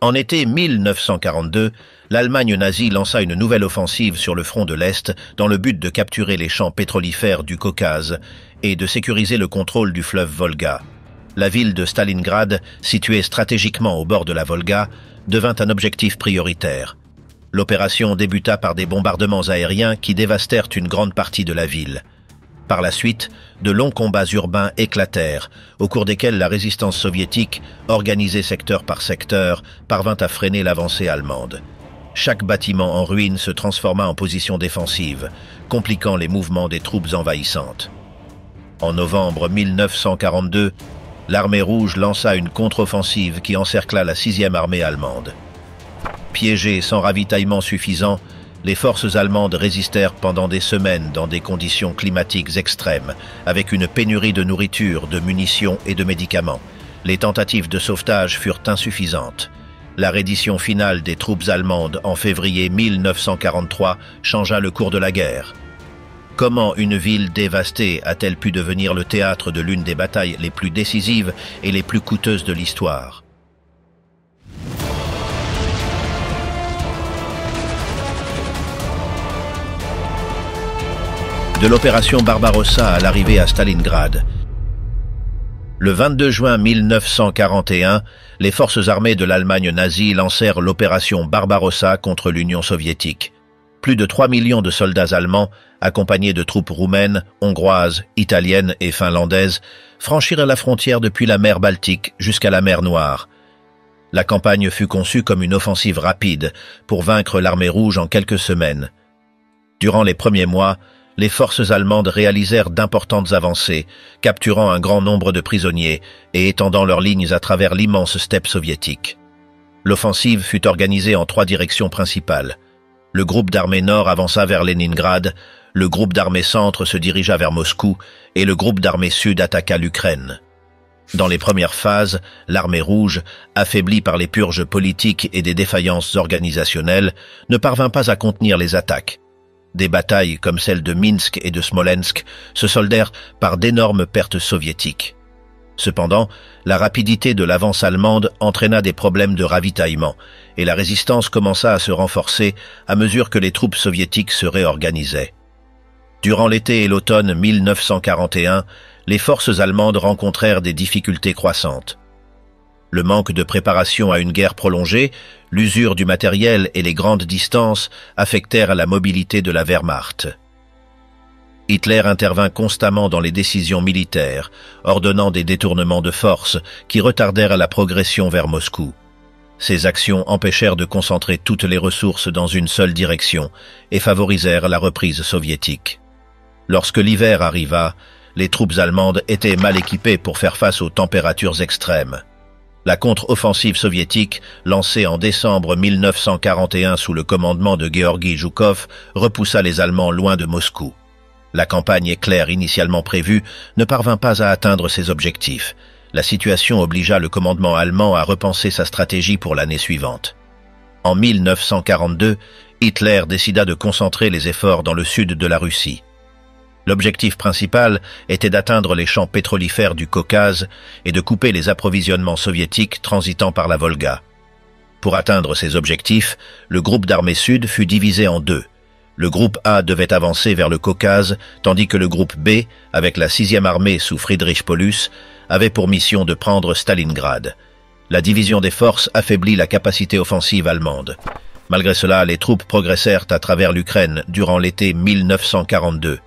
En été 1942, l'Allemagne nazie lança une nouvelle offensive sur le front de l'Est dans le but de capturer les champs pétrolifères du Caucase et de sécuriser le contrôle du fleuve Volga. La ville de Stalingrad, située stratégiquement au bord de la Volga, devint un objectif prioritaire. L'opération débuta par des bombardements aériens qui dévastèrent une grande partie de la ville. Par la suite, de longs combats urbains éclatèrent, au cours desquels la résistance soviétique, organisée secteur par secteur, parvint à freiner l'avancée allemande. Chaque bâtiment en ruine se transforma en position défensive, compliquant les mouvements des troupes envahissantes. En novembre 1942, l'armée rouge lança une contre-offensive qui encercla la 6e armée allemande. Piégées sans ravitaillement suffisant, les forces allemandes résistèrent pendant des semaines dans des conditions climatiques extrêmes, avec une pénurie de nourriture, de munitions et de médicaments. Les tentatives de sauvetage furent insuffisantes. La reddition finale des troupes allemandes en février 1943 changea le cours de la guerre. Comment une ville dévastée a-t-elle pu devenir le théâtre de l'une des batailles les plus décisives et les plus coûteuses de l'histoire ? De l'opération Barbarossa à l'arrivée à Stalingrad. Le 22 juin 1941, les forces armées de l'Allemagne nazie lancèrent l'opération Barbarossa contre l'Union soviétique. Plus de 3 millions de soldats allemands, accompagnés de troupes roumaines, hongroises, italiennes et finlandaises, franchirent la frontière depuis la mer Baltique jusqu'à la mer Noire. La campagne fut conçue comme une offensive rapide pour vaincre l'armée rouge en quelques semaines. Durant les premiers mois, les forces allemandes réalisèrent d'importantes avancées, capturant un grand nombre de prisonniers et étendant leurs lignes à travers l'immense steppe soviétique. L'offensive fut organisée en 3 directions principales. Le groupe d'armée nord avança vers Leningrad, le groupe d'armée centre se dirigea vers Moscou et le groupe d'armée sud attaqua l'Ukraine. Dans les premières phases, l'armée rouge, affaiblie par les purges politiques et des défaillances organisationnelles, ne parvint pas à contenir les attaques. Des batailles comme celles de Minsk et de Smolensk se soldèrent par d'énormes pertes soviétiques. Cependant, la rapidité de l'avance allemande entraîna des problèmes de ravitaillement et la résistance commença à se renforcer à mesure que les troupes soviétiques se réorganisaient. Durant l'été et l'automne 1941, les forces allemandes rencontrèrent des difficultés croissantes. Le manque de préparation à une guerre prolongée, l'usure du matériel et les grandes distances affectèrent la mobilité de la Wehrmacht. Hitler intervint constamment dans les décisions militaires, ordonnant des détournements de force qui retardèrent la progression vers Moscou. Ces actions empêchèrent de concentrer toutes les ressources dans une seule direction et favorisèrent la reprise soviétique. Lorsque l'hiver arriva, les troupes allemandes étaient mal équipées pour faire face aux températures extrêmes. La contre-offensive soviétique, lancée en décembre 1941 sous le commandement de Georgi Zhukov, repoussa les Allemands loin de Moscou. La campagne éclair initialement prévue ne parvint pas à atteindre ses objectifs. La situation obligea le commandement allemand à repenser sa stratégie pour l'année suivante. En 1942, Hitler décida de concentrer les efforts dans le sud de la Russie. L'objectif principal était d'atteindre les champs pétrolifères du Caucase et de couper les approvisionnements soviétiques transitant par la Volga. Pour atteindre ces objectifs, le groupe d'armée sud fut divisé en 2. Le groupe A devait avancer vers le Caucase, tandis que le groupe B, avec la 6e armée sous Friedrich Paulus, avait pour mission de prendre Stalingrad. La division des forces affaiblit la capacité offensive allemande. Malgré cela, les troupes progressèrent à travers l'Ukraine durant l'été 1942.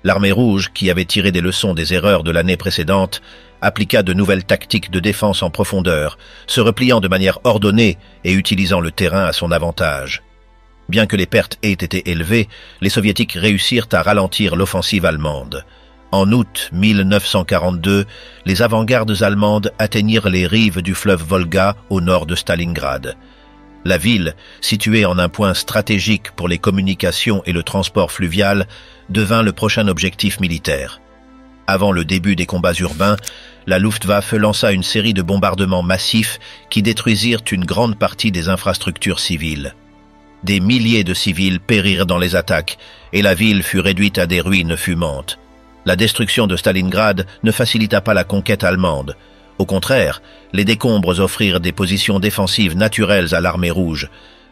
L'armée rouge, qui avait tiré des leçons des erreurs de l'année précédente, appliqua de nouvelles tactiques de défense en profondeur, se repliant de manière ordonnée et utilisant le terrain à son avantage. Bien que les pertes aient été élevées, les soviétiques réussirent à ralentir l'offensive allemande. En août 1942, les avant-gardes allemandes atteignirent les rives du fleuve Volga au nord de Stalingrad. La ville, située en un point stratégique pour les communications et le transport fluvial, devint le prochain objectif militaire. Avant le début des combats urbains, la Luftwaffe lança une série de bombardements massifs qui détruisirent une grande partie des infrastructures civiles. Des milliers de civils périrent dans les attaques et la ville fut réduite à des ruines fumantes. La destruction de Stalingrad ne facilita pas la conquête allemande. Au contraire, les décombres offrirent des positions défensives naturelles à l'armée rouge.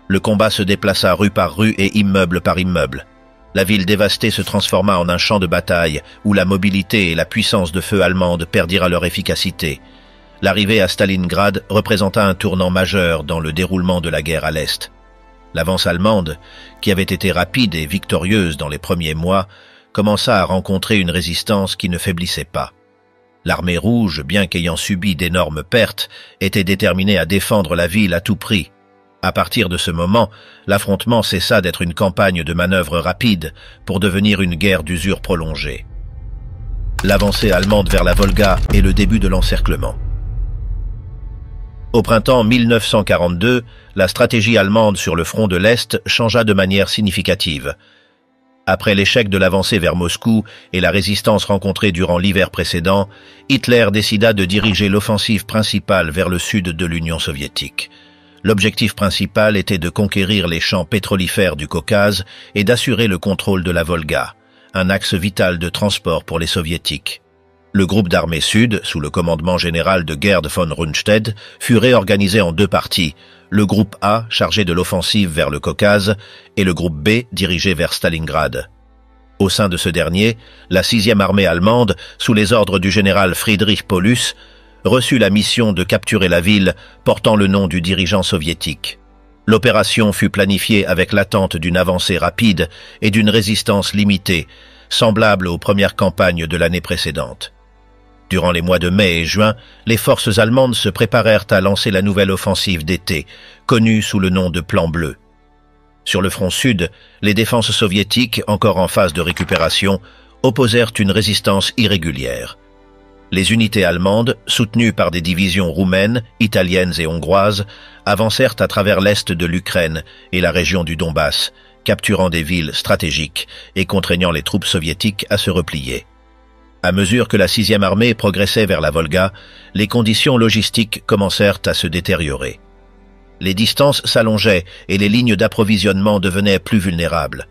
Le combat se déplaça rue par rue et immeuble par immeuble. La ville dévastée se transforma en un champ de bataille où la mobilité et la puissance de feu allemande perdirent leur efficacité. L'arrivée à Stalingrad représenta un tournant majeur dans le déroulement de la guerre à l'Est. L'avance allemande, qui avait été rapide et victorieuse dans les premiers mois, commença à rencontrer une résistance qui ne faiblissait pas. L'armée rouge, bien qu'ayant subi d'énormes pertes, était déterminée à défendre la ville à tout prix. À partir de ce moment, l'affrontement cessa d'être une campagne de manœuvres rapides pour devenir une guerre d'usure prolongée. L'avancée allemande vers la Volga est le début de l'encerclement. Au printemps 1942, la stratégie allemande sur le front de l'Est changea de manière significative. Après l'échec de l'avancée vers Moscou et la résistance rencontrée durant l'hiver précédent, Hitler décida de diriger l'offensive principale vers le sud de l'Union soviétique. L'objectif principal était de conquérir les champs pétrolifères du Caucase et d'assurer le contrôle de la Volga, un axe vital de transport pour les soviétiques. Le groupe d'armée sud, sous le commandement général de Gerd von Rundstedt, fut réorganisé en deux parties, le groupe A chargé de l'offensive vers le Caucase et le groupe B dirigé vers Stalingrad. Au sein de ce dernier, la 6e armée allemande, sous les ordres du général Friedrich Paulus, reçut la mission de capturer la ville portant le nom du dirigeant soviétique. L'opération fut planifiée avec l'attente d'une avancée rapide et d'une résistance limitée, semblable aux premières campagnes de l'année précédente. Durant les mois de mai et juin, les forces allemandes se préparèrent à lancer la nouvelle offensive d'été, connue sous le nom de Plan Bleu. Sur le front sud, les défenses soviétiques, encore en phase de récupération, opposèrent une résistance irrégulière. Les unités allemandes, soutenues par des divisions roumaines, italiennes et hongroises, avancèrent à travers l'est de l'Ukraine et la région du Donbass, capturant des villes stratégiques et contraignant les troupes soviétiques à se replier. À mesure que la 6e armée progressait vers la Volga, les conditions logistiques commencèrent à se détériorer. Les distances s'allongeaient et les lignes d'approvisionnement devenaient plus vulnérables.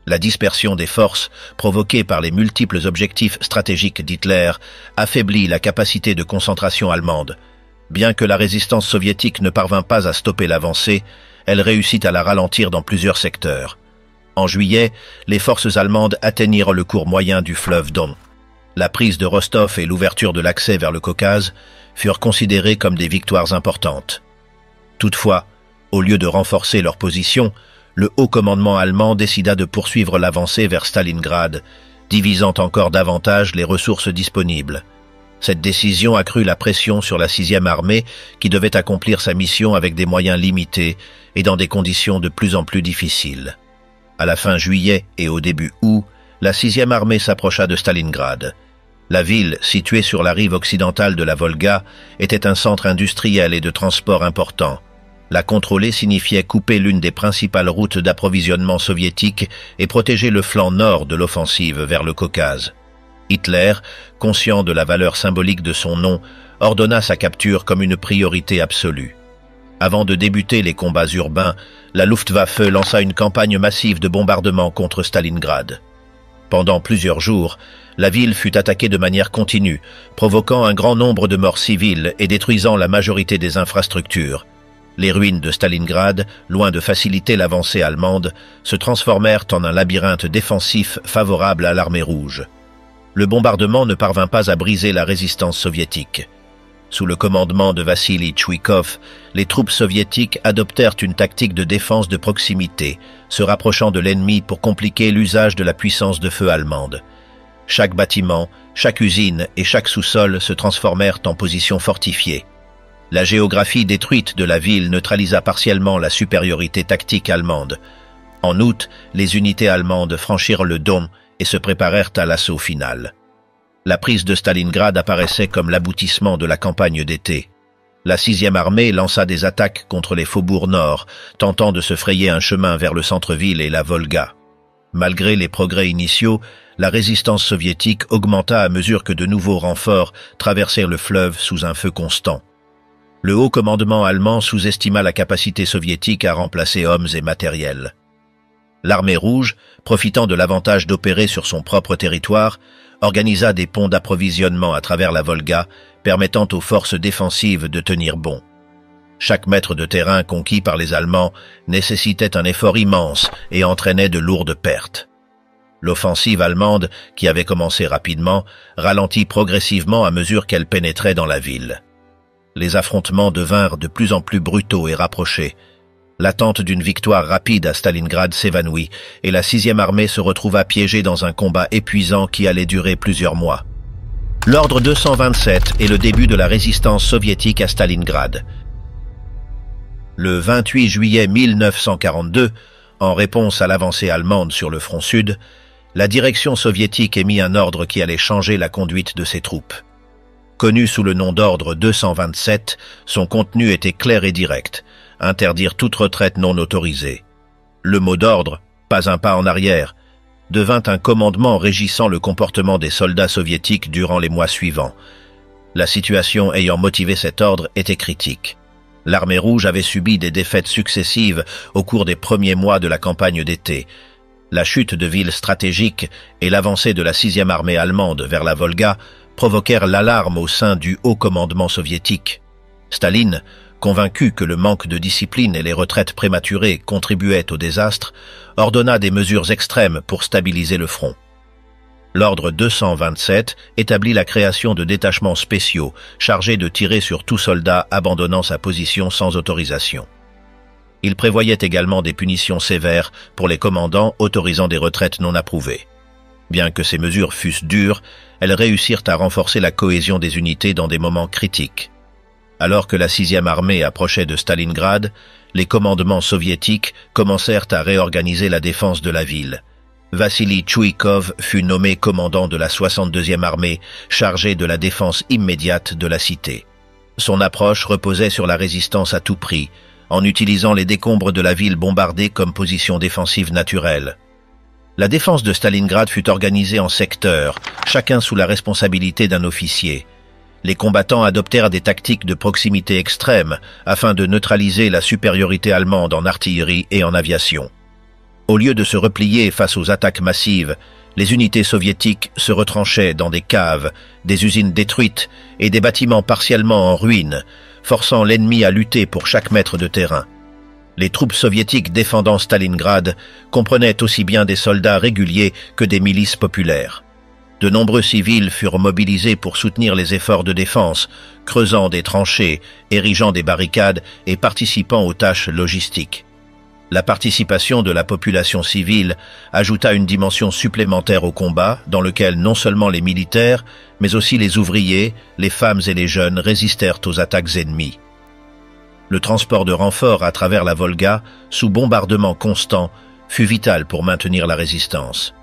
La dispersion des forces, provoquée par les multiples objectifs stratégiques d'Hitler, affaiblit la capacité de concentration allemande. Bien que la résistance soviétique ne parvint pas à stopper l'avancée, elle réussit à la ralentir dans plusieurs secteurs. En juillet, les forces allemandes atteignirent le cours moyen du fleuve Don. La prise de Rostov et l'ouverture de l'accès vers le Caucase furent considérées comme des victoires importantes. Toutefois, au lieu de renforcer leur position, le haut commandement allemand décida de poursuivre l'avancée vers Stalingrad, divisant encore davantage les ressources disponibles. Cette décision accrut la pression sur la 6e armée qui devait accomplir sa mission avec des moyens limités et dans des conditions de plus en plus difficiles. À la fin juillet et au début août, la 6e armée s'approcha de Stalingrad. La ville, située sur la rive occidentale de la Volga, était un centre industriel et de transport important. La contrôler signifiait couper l'une des principales routes d'approvisionnement soviétiques et protéger le flanc nord de l'offensive vers le Caucase. Hitler, conscient de la valeur symbolique de son nom, ordonna sa capture comme une priorité absolue. Avant de débuter les combats urbains, la Luftwaffe lança une campagne massive de bombardements contre Stalingrad. Pendant plusieurs jours, la ville fut attaquée de manière continue, provoquant un grand nombre de morts civiles et détruisant la majorité des infrastructures. Les ruines de Stalingrad, loin de faciliter l'avancée allemande, se transformèrent en un labyrinthe défensif favorable à l'armée rouge. Le bombardement ne parvint pas à briser la résistance soviétique. Sous le commandement de Vassili Tchouikov, les troupes soviétiques adoptèrent une tactique de défense de proximité, se rapprochant de l'ennemi pour compliquer l'usage de la puissance de feu allemande. Chaque bâtiment, chaque usine et chaque sous-sol se transformèrent en positions fortifiées. La géographie détruite de la ville neutralisa partiellement la supériorité tactique allemande. En août, les unités allemandes franchirent le Don et se préparèrent à l'assaut final. La prise de Stalingrad apparaissait comme l'aboutissement de la campagne d'été. La 6e armée lança des attaques contre les faubourgs nord, tentant de se frayer un chemin vers le centre-ville et la Volga. Malgré les progrès initiaux, la résistance soviétique augmenta à mesure que de nouveaux renforts traversèrent le fleuve sous un feu constant. Le haut commandement allemand sous-estima la capacité soviétique à remplacer hommes et matériel. L'armée rouge, profitant de l'avantage d'opérer sur son propre territoire, organisa des ponts d'approvisionnement à travers la Volga, permettant aux forces défensives de tenir bon. Chaque mètre de terrain conquis par les Allemands nécessitait un effort immense et entraînait de lourdes pertes. L'offensive allemande, qui avait commencé rapidement, ralentit progressivement à mesure qu'elle pénétrait dans la ville. Les affrontements devinrent de plus en plus brutaux et rapprochés. L'attente d'une victoire rapide à Stalingrad s'évanouit et la 6e armée se retrouva piégée dans un combat épuisant qui allait durer plusieurs mois. L'ordre 227 est le début de la résistance soviétique à Stalingrad. Le 28 juillet 1942, en réponse à l'avancée allemande sur le front sud, la direction soviétique émit un ordre qui allait changer la conduite de ses troupes. Connu sous le nom d'ordre 227, son contenu était clair et direct, interdire toute retraite non autorisée. Le mot d'ordre, pas un pas en arrière, devint un commandement régissant le comportement des soldats soviétiques durant les mois suivants. La situation ayant motivé cet ordre était critique. L'armée rouge avait subi des défaites successives au cours des premiers mois de la campagne d'été. La chute de villes stratégiques et l'avancée de la 6e armée allemande vers la Volga provoquèrent l'alarme au sein du haut commandement soviétique. Staline, convaincu que le manque de discipline et les retraites prématurées contribuaient au désastre, ordonna des mesures extrêmes pour stabiliser le front. L'ordre 227 établit la création de détachements spéciaux chargés de tirer sur tout soldat abandonnant sa position sans autorisation. Il prévoyait également des punitions sévères pour les commandants autorisant des retraites non approuvées. Bien que ces mesures fussent dures, elles réussirent à renforcer la cohésion des unités dans des moments critiques. Alors que la 6e armée approchait de Stalingrad, les commandements soviétiques commencèrent à réorganiser la défense de la ville. Vassili Tchouikov fut nommé commandant de la 62e armée, chargé de la défense immédiate de la cité. Son approche reposait sur la résistance à tout prix, en utilisant les décombres de la ville bombardée comme position défensive naturelle. La défense de Stalingrad fut organisée en secteurs, chacun sous la responsabilité d'un officier. Les combattants adoptèrent des tactiques de proximité extrême afin de neutraliser la supériorité allemande en artillerie et en aviation. Au lieu de se replier face aux attaques massives, les unités soviétiques se retranchaient dans des caves, des usines détruites et des bâtiments partiellement en ruine, forçant l'ennemi à lutter pour chaque mètre de terrain. Les troupes soviétiques défendant Stalingrad comprenaient aussi bien des soldats réguliers que des milices populaires. De nombreux civils furent mobilisés pour soutenir les efforts de défense, creusant des tranchées, érigeant des barricades et participant aux tâches logistiques. La participation de la population civile ajouta une dimension supplémentaire au combat, dans lequel non seulement les militaires, mais aussi les ouvriers, les femmes et les jeunes résistèrent aux attaques ennemies. Le transport de renforts à travers la Volga, sous bombardement constant, fut vital pour maintenir la résistance.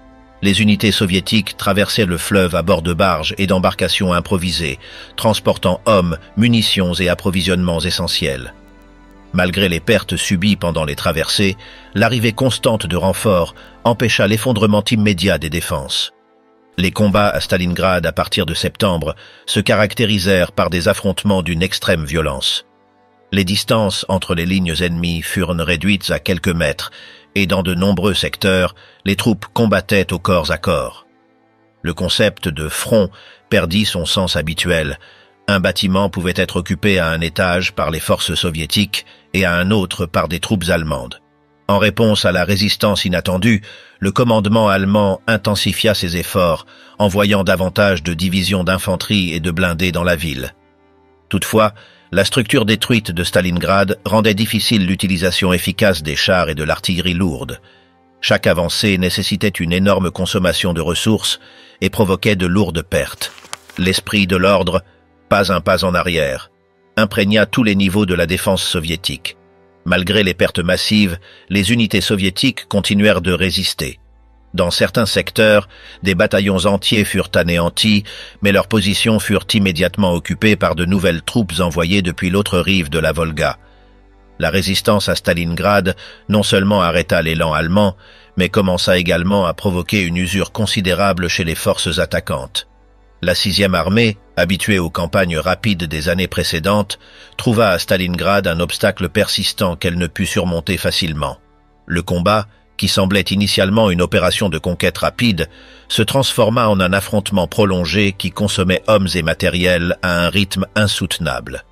Les unités soviétiques traversaient le fleuve à bord de barges et d'embarcations improvisées, transportant hommes, munitions et approvisionnements essentiels. Malgré les pertes subies pendant les traversées, l'arrivée constante de renforts empêcha l'effondrement immédiat des défenses. Les combats à Stalingrad à partir de septembre se caractérisèrent par des affrontements d'une extrême violence. Les distances entre les lignes ennemies furent réduites à quelques mètres et dans de nombreux secteurs, les troupes combattaient au corps à corps. Le concept de front perdit son sens habituel. Un bâtiment pouvait être occupé à un étage par les forces soviétiques et à un autre par des troupes allemandes. En réponse à la résistance inattendue, le commandement allemand intensifia ses efforts, envoyant davantage de divisions d'infanterie et de blindés dans la ville. Toutefois, la structure détruite de Stalingrad rendait difficile l'utilisation efficace des chars et de l'artillerie lourde. Chaque avancée nécessitait une énorme consommation de ressources et provoquait de lourdes pertes. L'esprit de l'ordre, pas un pas en arrière, imprégna tous les niveaux de la défense soviétique. Malgré les pertes massives, les unités soviétiques continuèrent de résister. Dans certains secteurs, des bataillons entiers furent anéantis, mais leurs positions furent immédiatement occupées par de nouvelles troupes envoyées depuis l'autre rive de la Volga. La résistance à Stalingrad non seulement arrêta l'élan allemand, mais commença également à provoquer une usure considérable chez les forces attaquantes. La 6e armée, habituée aux campagnes rapides des années précédentes, trouva à Stalingrad un obstacle persistant qu'elle ne put surmonter facilement. Le combat, qui semblait initialement une opération de conquête rapide, se transforma en un affrontement prolongé qui consommait hommes et matériel à un rythme insoutenable.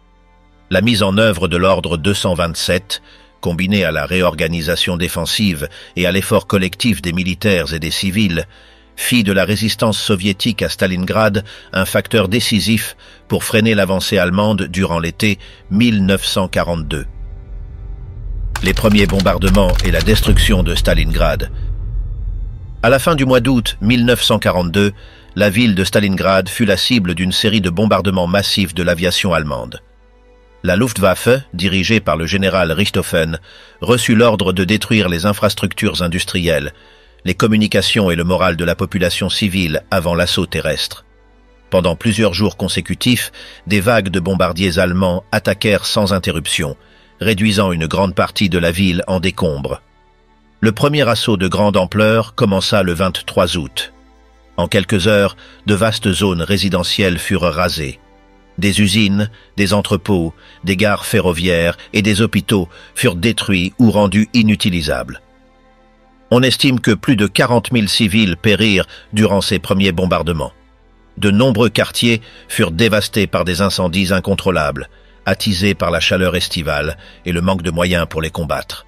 La mise en œuvre de l'ordre 227, combinée à la réorganisation défensive et à l'effort collectif des militaires et des civils, fit de la résistance soviétique à Stalingrad un facteur décisif pour freiner l'avancée allemande durant l'été 1942. Les premiers bombardements et la destruction de Stalingrad. À la fin du mois d'août 1942, la ville de Stalingrad fut la cible d'une série de bombardements massifs de l'aviation allemande. La Luftwaffe, dirigée par le général Richthofen, reçut l'ordre de détruire les infrastructures industrielles, les communications et le moral de la population civile avant l'assaut terrestre. Pendant plusieurs jours consécutifs, des vagues de bombardiers allemands attaquèrent sans interruption, réduisant une grande partie de la ville en décombres. Le premier assaut de grande ampleur commença le 23 août. En quelques heures, de vastes zones résidentielles furent rasées. Des usines, des entrepôts, des gares ferroviaires et des hôpitaux furent détruits ou rendus inutilisables. On estime que plus de 40 000 civils périrent durant ces premiers bombardements. De nombreux quartiers furent dévastés par des incendies incontrôlables, attisés par la chaleur estivale et le manque de moyens pour les combattre.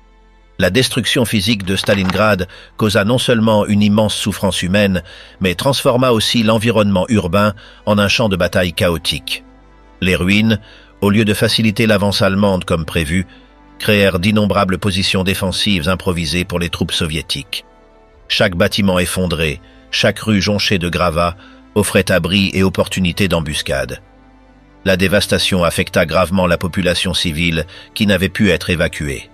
La destruction physique de Stalingrad causa non seulement une immense souffrance humaine, mais transforma aussi l'environnement urbain en un champ de bataille chaotique. Les ruines, au lieu de faciliter l'avance allemande comme prévu, créèrent d'innombrables positions défensives improvisées pour les troupes soviétiques. Chaque bâtiment effondré, chaque rue jonchée de gravats, offrait abri et opportunité d'embuscade. La dévastation affecta gravement la population civile qui n'avait pu être évacuée.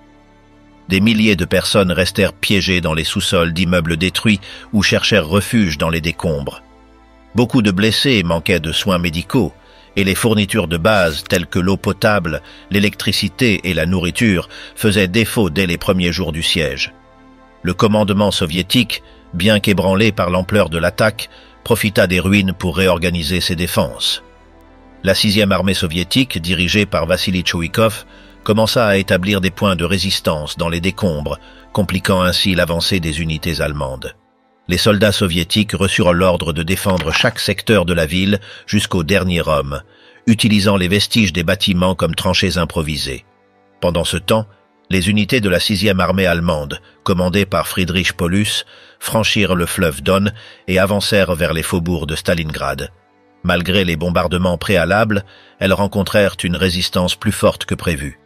Des milliers de personnes restèrent piégées dans les sous-sols d'immeubles détruits ou cherchèrent refuge dans les décombres. Beaucoup de blessés manquaient de soins médicaux, et les fournitures de base telles que l'eau potable, l'électricité et la nourriture faisaient défaut dès les premiers jours du siège. Le commandement soviétique, bien qu'ébranlé par l'ampleur de l'attaque, profita des ruines pour réorganiser ses défenses. La 6e armée soviétique, dirigée par Vassili Tchouikov, commença à établir des points de résistance dans les décombres, compliquant ainsi l'avancée des unités allemandes. Les soldats soviétiques reçurent l'ordre de défendre chaque secteur de la ville jusqu'au dernier homme, utilisant les vestiges des bâtiments comme tranchées improvisées. Pendant ce temps, les unités de la 6e armée allemande, commandées par Friedrich Paulus, franchirent le fleuve Don et avancèrent vers les faubourgs de Stalingrad. Malgré les bombardements préalables, elles rencontrèrent une résistance plus forte que prévu.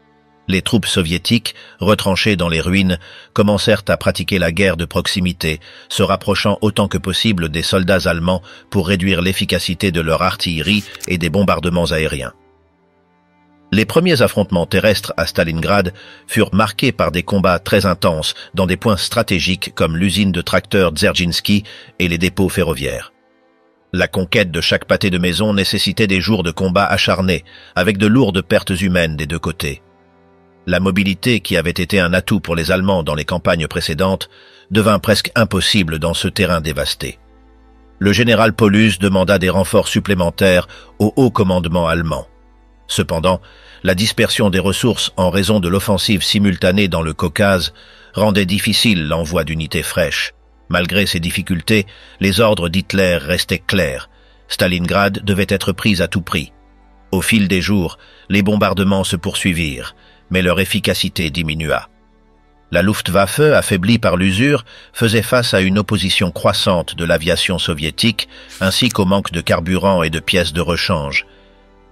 Les troupes soviétiques, retranchées dans les ruines, commencèrent à pratiquer la guerre de proximité, se rapprochant autant que possible des soldats allemands pour réduire l'efficacité de leur artillerie et des bombardements aériens. Les premiers affrontements terrestres à Stalingrad furent marqués par des combats très intenses dans des points stratégiques comme l'usine de tracteurs Dzerzhinsky et les dépôts ferroviaires. La conquête de chaque pâté de maison nécessitait des jours de combats acharnés, avec de lourdes pertes humaines des deux côtés. La mobilité, qui avait été un atout pour les Allemands dans les campagnes précédentes, devint presque impossible dans ce terrain dévasté. Le général Paulus demanda des renforts supplémentaires au haut commandement allemand. Cependant, la dispersion des ressources en raison de l'offensive simultanée dans le Caucase rendait difficile l'envoi d'unités fraîches. Malgré ces difficultés, les ordres d'Hitler restaient clairs. Stalingrad devait être prise à tout prix. Au fil des jours, les bombardements se poursuivirent, mais leur efficacité diminua. La Luftwaffe, affaiblie par l'usure, faisait face à une opposition croissante de l'aviation soviétique, ainsi qu'au manque de carburant et de pièces de rechange.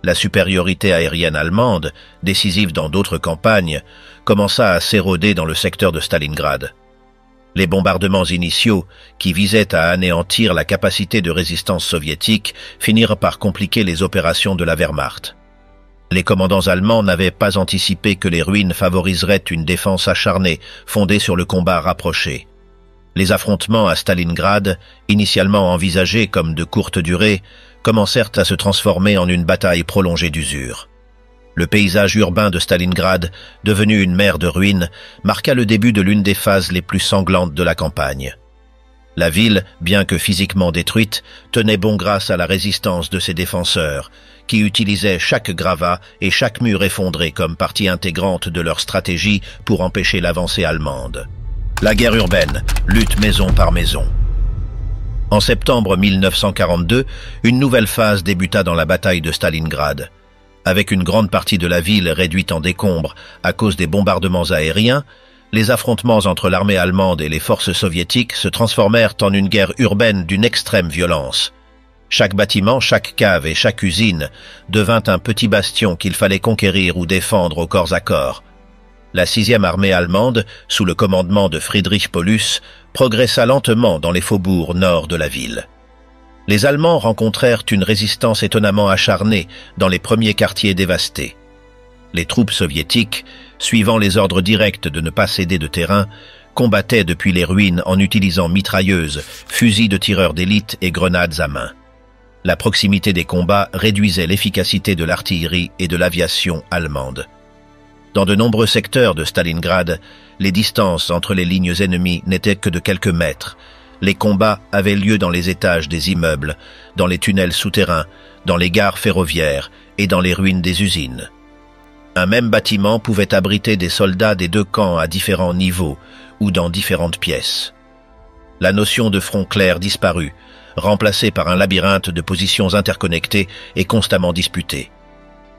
La supériorité aérienne allemande, décisive dans d'autres campagnes, commença à s'éroder dans le secteur de Stalingrad. Les bombardements initiaux, qui visaient à anéantir la capacité de résistance soviétique, finirent par compliquer les opérations de la Wehrmacht. Les commandants allemands n'avaient pas anticipé que les ruines favoriseraient une défense acharnée, fondée sur le combat rapproché. Les affrontements à Stalingrad, initialement envisagés comme de courte durée, commencèrent à se transformer en une bataille prolongée d'usure. Le paysage urbain de Stalingrad, devenu une mer de ruines, marqua le début de l'une des phases les plus sanglantes de la campagne. La ville, bien que physiquement détruite, tenait bon grâce à la résistance de ses défenseurs, qui utilisaient chaque gravat et chaque mur effondré comme partie intégrante de leur stratégie pour empêcher l'avancée allemande. La guerre urbaine, lutte maison par maison. En septembre 1942, une nouvelle phase débuta dans la bataille de Stalingrad. Avec une grande partie de la ville réduite en décombres à cause des bombardements aériens, les affrontements entre l'armée allemande et les forces soviétiques se transformèrent en une guerre urbaine d'une extrême violence. Chaque bâtiment, chaque cave et chaque usine devint un petit bastion qu'il fallait conquérir ou défendre au corps à corps. La 6e armée allemande, sous le commandement de Friedrich Paulus, progressa lentement dans les faubourgs nord de la ville. Les Allemands rencontrèrent une résistance étonnamment acharnée dans les premiers quartiers dévastés. Les troupes soviétiques, suivant les ordres directs de ne pas céder de terrain, combattaient depuis les ruines en utilisant mitrailleuses, fusils de tireurs d'élite et grenades à main. La proximité des combats réduisait l'efficacité de l'artillerie et de l'aviation allemande. Dans de nombreux secteurs de Stalingrad, les distances entre les lignes ennemies n'étaient que de quelques mètres. Les combats avaient lieu dans les étages des immeubles, dans les tunnels souterrains, dans les gares ferroviaires et dans les ruines des usines. Un même bâtiment pouvait abriter des soldats des deux camps à différents niveaux ou dans différentes pièces. La notion de front clair disparut, remplacée par un labyrinthe de positions interconnectées et constamment disputées.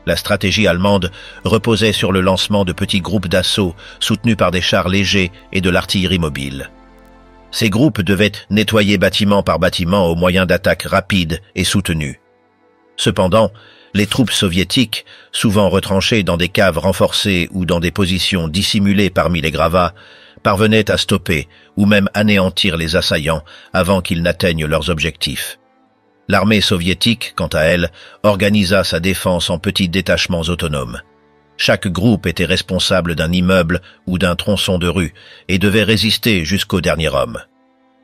La stratégie allemande reposait sur le lancement de petits groupes d'assaut soutenus par des chars légers et de l'artillerie mobile. Ces groupes devaient nettoyer bâtiment par bâtiment au moyen d'attaques rapides et soutenues. Cependant, les troupes soviétiques, souvent retranchées dans des caves renforcées ou dans des positions dissimulées parmi les gravats, parvenaient à stopper ou même anéantir les assaillants avant qu'ils n'atteignent leurs objectifs. L'armée soviétique, quant à elle, organisa sa défense en petits détachements autonomes. Chaque groupe était responsable d'un immeuble ou d'un tronçon de rue et devait résister jusqu'au dernier homme.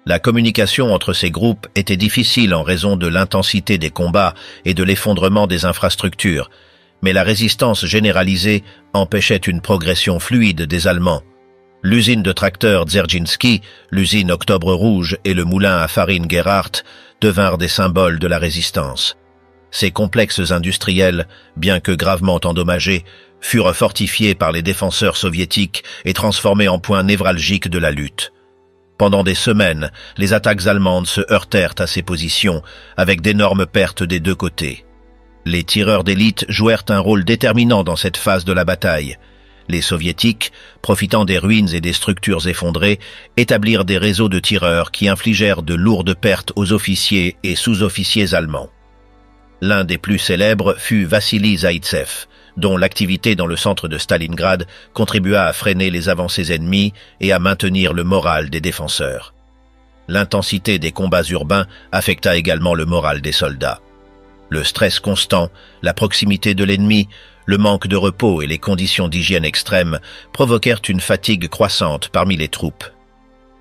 La communication entre ces groupes était difficile en raison de l'intensité des combats et de l'effondrement des infrastructures, mais la résistance généralisée empêchait une progression fluide des Allemands. L'usine de tracteurs Dzerzhinsky, l'usine Octobre Rouge et le moulin à farine Gerhardt devinrent des symboles de la résistance. Ces complexes industriels, bien que gravement endommagés, furent fortifiés par les défenseurs soviétiques et transformés en points névralgiques de la lutte. Pendant des semaines, les attaques allemandes se heurtèrent à ces positions, avec d'énormes pertes des deux côtés. Les tireurs d'élite jouèrent un rôle déterminant dans cette phase de la bataille. Les soviétiques, profitant des ruines et des structures effondrées, établirent des réseaux de tireurs qui infligèrent de lourdes pertes aux officiers et sous-officiers allemands. L'un des plus célèbres fut Vassili Zaïtsev, dont l'activité dans le centre de Stalingrad contribua à freiner les avancées ennemies et à maintenir le moral des défenseurs. L'intensité des combats urbains affecta également le moral des soldats. Le stress constant, la proximité de l'ennemi, le manque de repos et les conditions d'hygiène extrêmes provoquèrent une fatigue croissante parmi les troupes.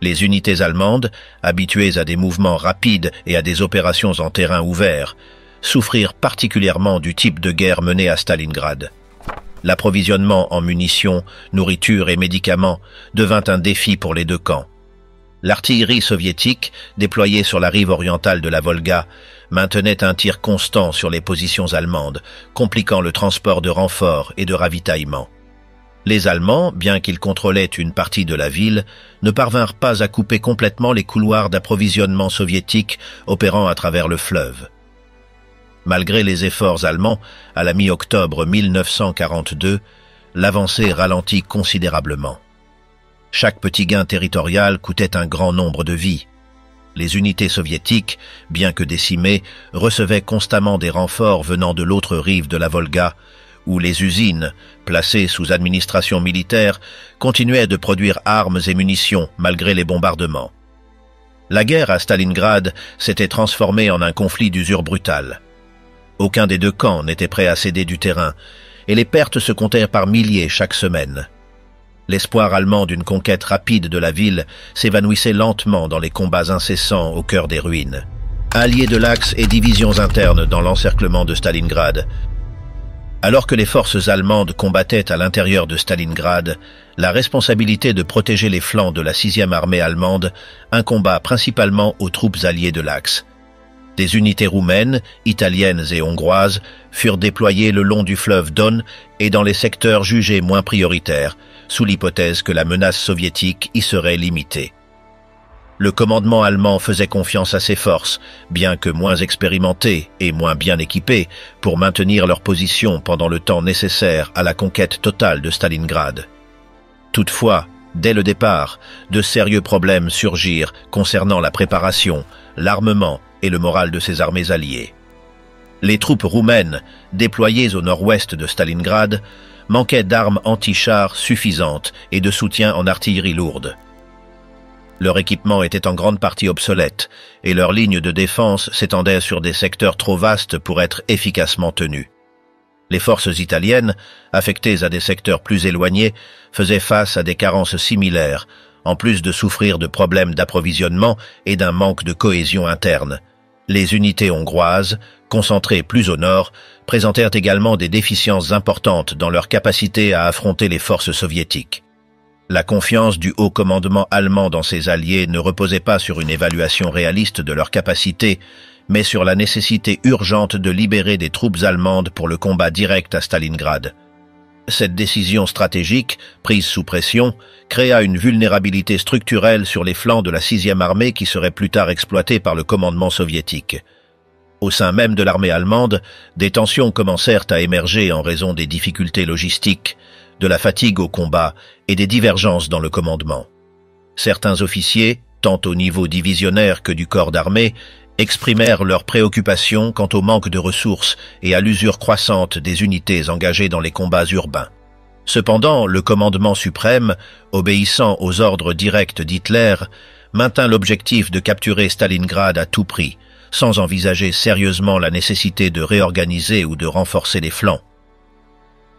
Les unités allemandes, habituées à des mouvements rapides et à des opérations en terrain ouvert, souffrirent particulièrement du type de guerre menée à Stalingrad. L'approvisionnement en munitions, nourriture et médicaments devint un défi pour les deux camps. L'artillerie soviétique, déployée sur la rive orientale de la Volga, maintenait un tir constant sur les positions allemandes, compliquant le transport de renforts et de ravitaillement. Les Allemands, bien qu'ils contrôlaient une partie de la ville, ne parvinrent pas à couper complètement les couloirs d'approvisionnement soviétiques opérant à travers le fleuve. Malgré les efforts allemands, à la mi-octobre 1942, l'avancée ralentit considérablement. Chaque petit gain territorial coûtait un grand nombre de vies. Les unités soviétiques, bien que décimées, recevaient constamment des renforts venant de l'autre rive de la Volga, où les usines, placées sous administration militaire, continuaient de produire armes et munitions malgré les bombardements. La guerre à Stalingrad s'était transformée en un conflit d'usure brutale. Aucun des deux camps n'était prêt à céder du terrain, et les pertes se comptaient par milliers chaque semaine. L'espoir allemand d'une conquête rapide de la ville s'évanouissait lentement dans les combats incessants au cœur des ruines. Alliés de l'Axe et divisions internes dans l'encerclement de Stalingrad. Alors que les forces allemandes combattaient à l'intérieur de Stalingrad, la responsabilité de protéger les flancs de la 6e armée allemande incomba principalement aux troupes alliées de l'Axe. Des unités roumaines, italiennes et hongroises furent déployées le long du fleuve Don et dans les secteurs jugés moins prioritaires, sous l'hypothèse que la menace soviétique y serait limitée. Le commandement allemand faisait confiance à ses forces, bien que moins expérimentées et moins bien équipées, pour maintenir leur position pendant le temps nécessaire à la conquête totale de Stalingrad. Toutefois, dès le départ, de sérieux problèmes surgirent concernant la préparation, l'armement et le moral de ces armées alliées. Les troupes roumaines, déployées au nord-ouest de Stalingrad, manquaient d'armes anti-chars suffisantes et de soutien en artillerie lourde. Leur équipement était en grande partie obsolète et leurs lignes de défense s'étendaient sur des secteurs trop vastes pour être efficacement tenus. Les forces italiennes, affectées à des secteurs plus éloignés, faisaient face à des carences similaires, en plus de souffrir de problèmes d'approvisionnement et d'un manque de cohésion interne. Les unités hongroises, concentrées plus au nord, présentèrent également des déficiences importantes dans leur capacité à affronter les forces soviétiques. La confiance du haut commandement allemand dans ses alliés ne reposait pas sur une évaluation réaliste de leurs capacités, mais sur la nécessité urgente de libérer des troupes allemandes pour le combat direct à Stalingrad. Cette décision stratégique, prise sous pression, créa une vulnérabilité structurelle sur les flancs de la 6e armée qui serait plus tard exploitée par le commandement soviétique. Au sein même de l'armée allemande, des tensions commencèrent à émerger en raison des difficultés logistiques, de la fatigue au combat et des divergences dans le commandement. Certains officiers, tant au niveau divisionnaire que du corps d'armée, exprimèrent leurs préoccupations quant au manque de ressources et à l'usure croissante des unités engagées dans les combats urbains. Cependant, le commandement suprême, obéissant aux ordres directs d'Hitler, maintint l'objectif de capturer Stalingrad à tout prix, sans envisager sérieusement la nécessité de réorganiser ou de renforcer les flancs.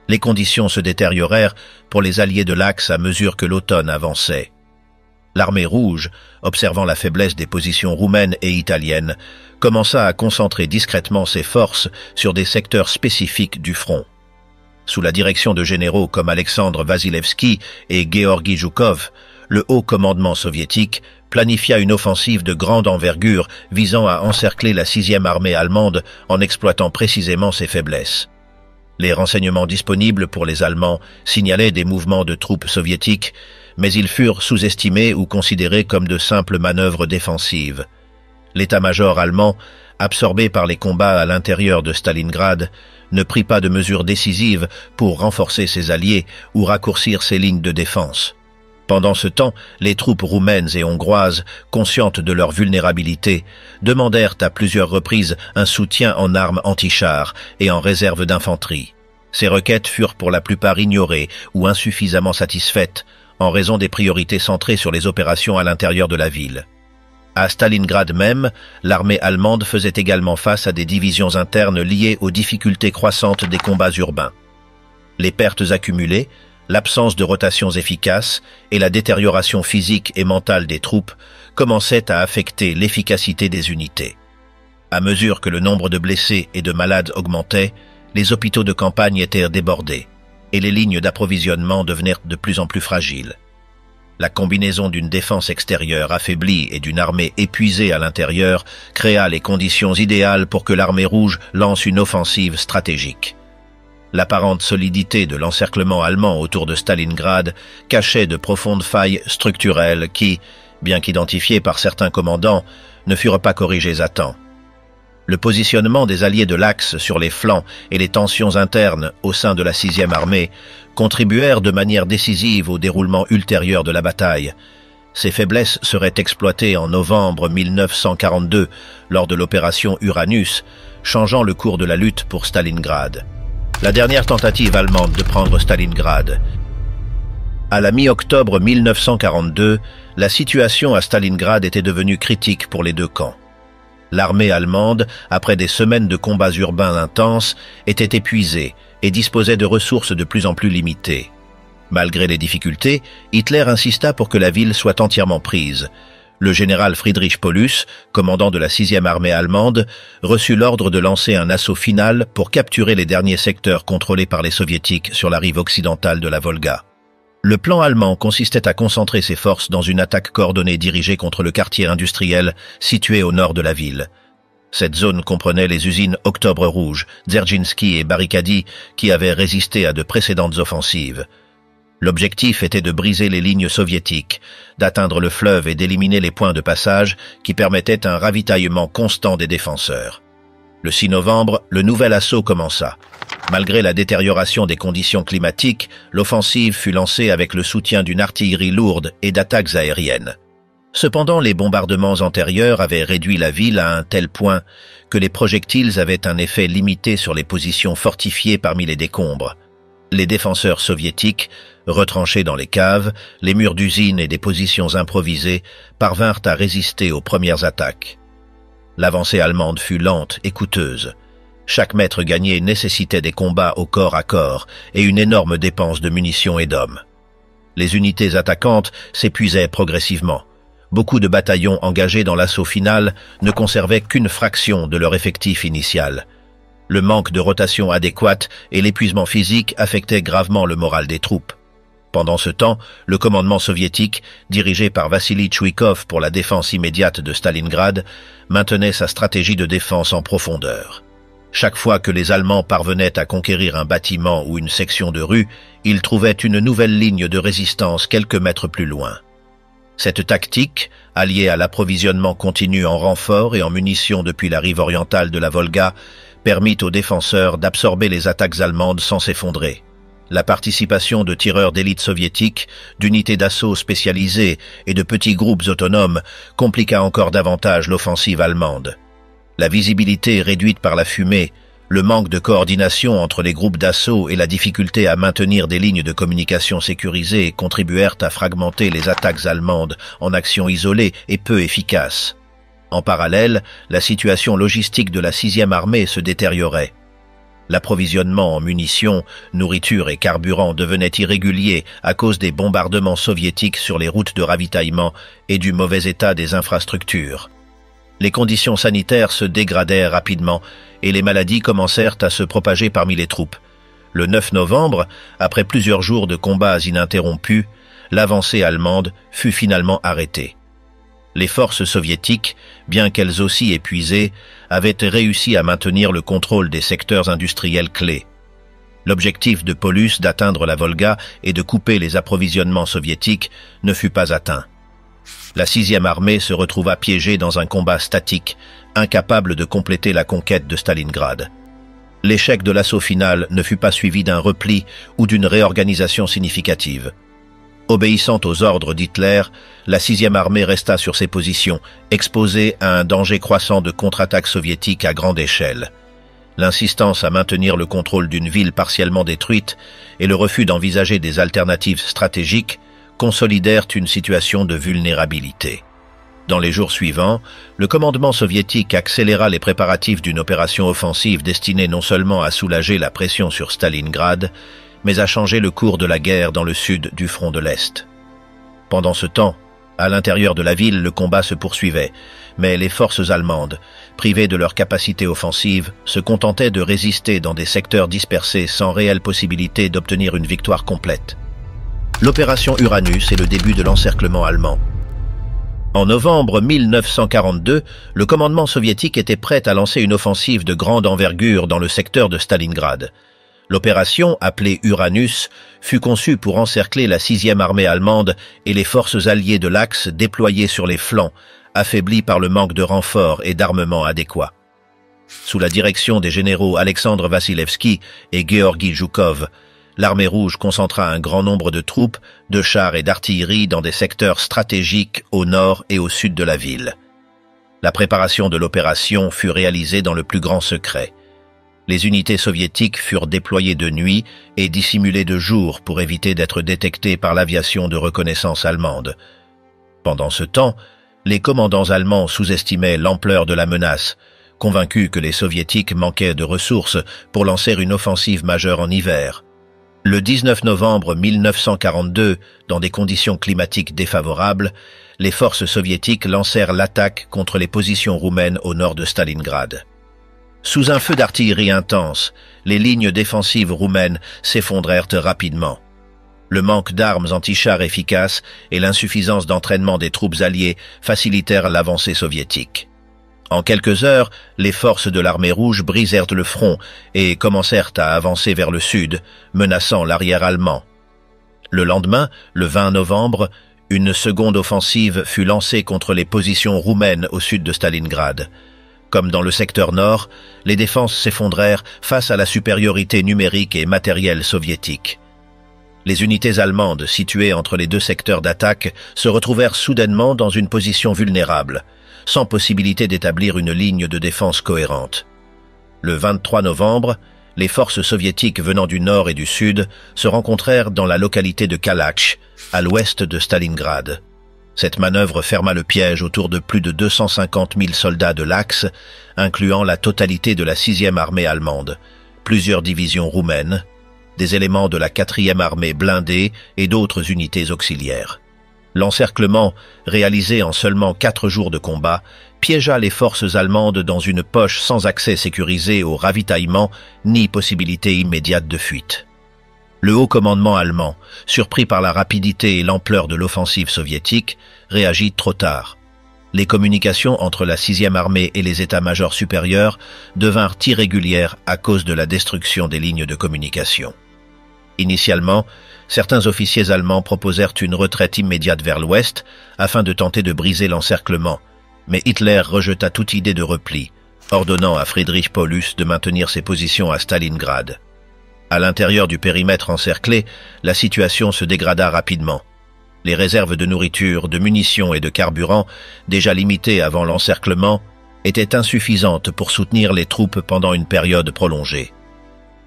Les conditions se détériorèrent pour les alliés de l'Axe à mesure que l'automne avançait. L'armée rouge, observant la faiblesse des positions roumaines et italiennes, commença à concentrer discrètement ses forces sur des secteurs spécifiques du front. Sous la direction de généraux comme Alexandre Vasilevski et Georgi Zhukov, le haut commandement soviétique planifia une offensive de grande envergure visant à encercler la 6e armée allemande en exploitant précisément ses faiblesses. Les renseignements disponibles pour les Allemands signalaient des mouvements de troupes soviétiques, mais ils furent sous-estimés ou considérés comme de simples manœuvres défensives. L'état-major allemand, absorbé par les combats à l'intérieur de Stalingrad, ne prit pas de mesures décisives pour renforcer ses alliés ou raccourcir ses lignes de défense. Pendant ce temps, les troupes roumaines et hongroises, conscientes de leur vulnérabilité, demandèrent à plusieurs reprises un soutien en armes anti-chars et en réserve d'infanterie. Ces requêtes furent pour la plupart ignorées ou insuffisamment satisfaites, en raison des priorités centrées sur les opérations à l'intérieur de la ville. À Stalingrad même, l'armée allemande faisait également face à des divisions internes liées aux difficultés croissantes des combats urbains. Les pertes accumulées, l'absence de rotations efficaces et la détérioration physique et mentale des troupes commençaient à affecter l'efficacité des unités. À mesure que le nombre de blessés et de malades augmentait, les hôpitaux de campagne étaient débordés et les lignes d'approvisionnement devenaient de plus en plus fragiles. La combinaison d'une défense extérieure affaiblie et d'une armée épuisée à l'intérieur créa les conditions idéales pour que l'armée rouge lance une offensive stratégique. L'apparente solidité de l'encerclement allemand autour de Stalingrad cachait de profondes failles structurelles qui, bien qu'identifiées par certains commandants, ne furent pas corrigées à temps. Le positionnement des alliés de l'Axe sur les flancs et les tensions internes au sein de la 6e armée contribuèrent de manière décisive au déroulement ultérieur de la bataille. Ces faiblesses seraient exploitées en novembre 1942 lors de l'opération Uranus, changeant le cours de la lutte pour Stalingrad. La dernière tentative allemande de prendre Stalingrad. À la mi-octobre 1942, la situation à Stalingrad était devenue critique pour les deux camps. L'armée allemande, après des semaines de combats urbains intenses, était épuisée et disposait de ressources de plus en plus limitées. Malgré les difficultés, Hitler insista pour que la ville soit entièrement prise. Le général Friedrich Paulus, commandant de la 6e armée allemande, reçut l'ordre de lancer un assaut final pour capturer les derniers secteurs contrôlés par les soviétiques sur la rive occidentale de la Volga. Le plan allemand consistait à concentrer ses forces dans une attaque coordonnée dirigée contre le quartier industriel situé au nord de la ville. Cette zone comprenait les usines Octobre Rouge, Dzerzhinsky et Barykady qui avaient résisté à de précédentes offensives. L'objectif était de briser les lignes soviétiques, d'atteindre le fleuve et d'éliminer les points de passage qui permettaient un ravitaillement constant des défenseurs. Le 6 novembre, le nouvel assaut commença. Malgré la détérioration des conditions climatiques, l'offensive fut lancée avec le soutien d'une artillerie lourde et d'attaques aériennes. Cependant, les bombardements antérieurs avaient réduit la ville à un tel point que les projectiles avaient un effet limité sur les positions fortifiées parmi les décombres. Les défenseurs soviétiques, retranchés dans les caves, les murs d'usines et des positions improvisées, parvinrent à résister aux premières attaques. L'avancée allemande fut lente et coûteuse. Chaque mètre gagné nécessitait des combats au corps à corps et une énorme dépense de munitions et d'hommes. Les unités attaquantes s'épuisaient progressivement. Beaucoup de bataillons engagés dans l'assaut final ne conservaient qu'une fraction de leur effectif initial. Le manque de rotation adéquate et l'épuisement physique affectaient gravement le moral des troupes. Pendant ce temps, le commandement soviétique, dirigé par Vassili Tchouikov pour la défense immédiate de Stalingrad, maintenait sa stratégie de défense en profondeur. Chaque fois que les Allemands parvenaient à conquérir un bâtiment ou une section de rue, ils trouvaient une nouvelle ligne de résistance quelques mètres plus loin. Cette tactique, alliée à l'approvisionnement continu en renforts et en munitions depuis la rive orientale de la Volga, permit aux défenseurs d'absorber les attaques allemandes sans s'effondrer. La participation de tireurs d'élite soviétiques, d'unités d'assaut spécialisées et de petits groupes autonomes compliqua encore davantage l'offensive allemande. La visibilité réduite par la fumée, le manque de coordination entre les groupes d'assaut et la difficulté à maintenir des lignes de communication sécurisées contribuèrent à fragmenter les attaques allemandes en actions isolées et peu efficaces. En parallèle, la situation logistique de la 6e armée se détériorait. L'approvisionnement en munitions, nourriture et carburant devenait irrégulier à cause des bombardements soviétiques sur les routes de ravitaillement et du mauvais état des infrastructures. Les conditions sanitaires se dégradèrent rapidement et les maladies commencèrent à se propager parmi les troupes. Le 9 novembre, après plusieurs jours de combats ininterrompus, l'avancée allemande fut finalement arrêtée. Les forces soviétiques, bien qu'elles aussi épuisées, avaient réussi à maintenir le contrôle des secteurs industriels clés. L'objectif de Paulus d'atteindre la Volga et de couper les approvisionnements soviétiques ne fut pas atteint. La 6e armée se retrouva piégée dans un combat statique, incapable de compléter la conquête de Stalingrad. L'échec de l'assaut final ne fut pas suivi d'un repli ou d'une réorganisation significative. Obéissant aux ordres d'Hitler, la 6e armée resta sur ses positions, exposée à un danger croissant de contre-attaque soviétique à grande échelle. L'insistance à maintenir le contrôle d'une ville partiellement détruite et le refus d'envisager des alternatives stratégiques consolidèrent une situation de vulnérabilité. Dans les jours suivants, le commandement soviétique accéléra les préparatifs d'une opération offensive destinée non seulement à soulager la pression sur Stalingrad, mais à changer le cours de la guerre dans le sud du front de l'Est. Pendant ce temps, à l'intérieur de la ville, le combat se poursuivait, mais les forces allemandes, privées de leur capacité offensive, se contentaient de résister dans des secteurs dispersés sans réelle possibilité d'obtenir une victoire complète. L'opération Uranus est le début de l'encerclement allemand. En novembre 1942, le commandement soviétique était prêt à lancer une offensive de grande envergure dans le secteur de Stalingrad. L'opération, appelée Uranus, fut conçue pour encercler la 6e armée allemande et les forces alliées de l'Axe déployées sur les flancs, affaiblies par le manque de renforts et d'armement adéquats. Sous la direction des généraux Alexandre Vassilevski et Georgi Zhukov, l'armée rouge concentra un grand nombre de troupes, de chars et d'artillerie dans des secteurs stratégiques au nord et au sud de la ville. La préparation de l'opération fut réalisée dans le plus grand secret. Les unités soviétiques furent déployées de nuit et dissimulées de jour pour éviter d'être détectées par l'aviation de reconnaissance allemande. Pendant ce temps, les commandants allemands sous-estimaient l'ampleur de la menace, convaincus que les soviétiques manquaient de ressources pour lancer une offensive majeure en hiver. Le 19 novembre 1942, dans des conditions climatiques défavorables, les forces soviétiques lancèrent l'attaque contre les positions roumaines au nord de Stalingrad. Sous un feu d'artillerie intense, les lignes défensives roumaines s'effondrèrent rapidement. Le manque d'armes anti-chars efficaces et l'insuffisance d'entraînement des troupes alliées facilitèrent l'avancée soviétique. En quelques heures, les forces de l'armée rouge brisèrent le front et commencèrent à avancer vers le sud, menaçant l'arrière allemand. Le lendemain, le 20 novembre, une seconde offensive fut lancée contre les positions roumaines au sud de Stalingrad. Comme dans le secteur nord, les défenses s'effondrèrent face à la supériorité numérique et matérielle soviétique. Les unités allemandes situées entre les deux secteurs d'attaque se retrouvèrent soudainement dans une position vulnérable, sans possibilité d'établir une ligne de défense cohérente. Le 23 novembre, les forces soviétiques venant du nord et du sud se rencontrèrent dans la localité de Kalach, à l'ouest de Stalingrad. Cette manœuvre ferma le piège autour de plus de 250 000 soldats de l'Axe, incluant la totalité de la 6e armée allemande, plusieurs divisions roumaines, des éléments de la 4e armée blindée et d'autres unités auxiliaires. L'encerclement, réalisé en seulement 4 jours de combat, piégea les forces allemandes dans une poche sans accès sécurisé au ravitaillement ni possibilité immédiate de fuite. Le haut commandement allemand, surpris par la rapidité et l'ampleur de l'offensive soviétique, réagit trop tard. Les communications entre la 6e armée et les états-majors supérieurs devinrent irrégulières à cause de la destruction des lignes de communication. Initialement, certains officiers allemands proposèrent une retraite immédiate vers l'ouest afin de tenter de briser l'encerclement, mais Hitler rejeta toute idée de repli, ordonnant à Friedrich Paulus de maintenir ses positions à Stalingrad. À l'intérieur du périmètre encerclé, la situation se dégrada rapidement. Les réserves de nourriture, de munitions et de carburant, déjà limitées avant l'encerclement, étaient insuffisantes pour soutenir les troupes pendant une période prolongée.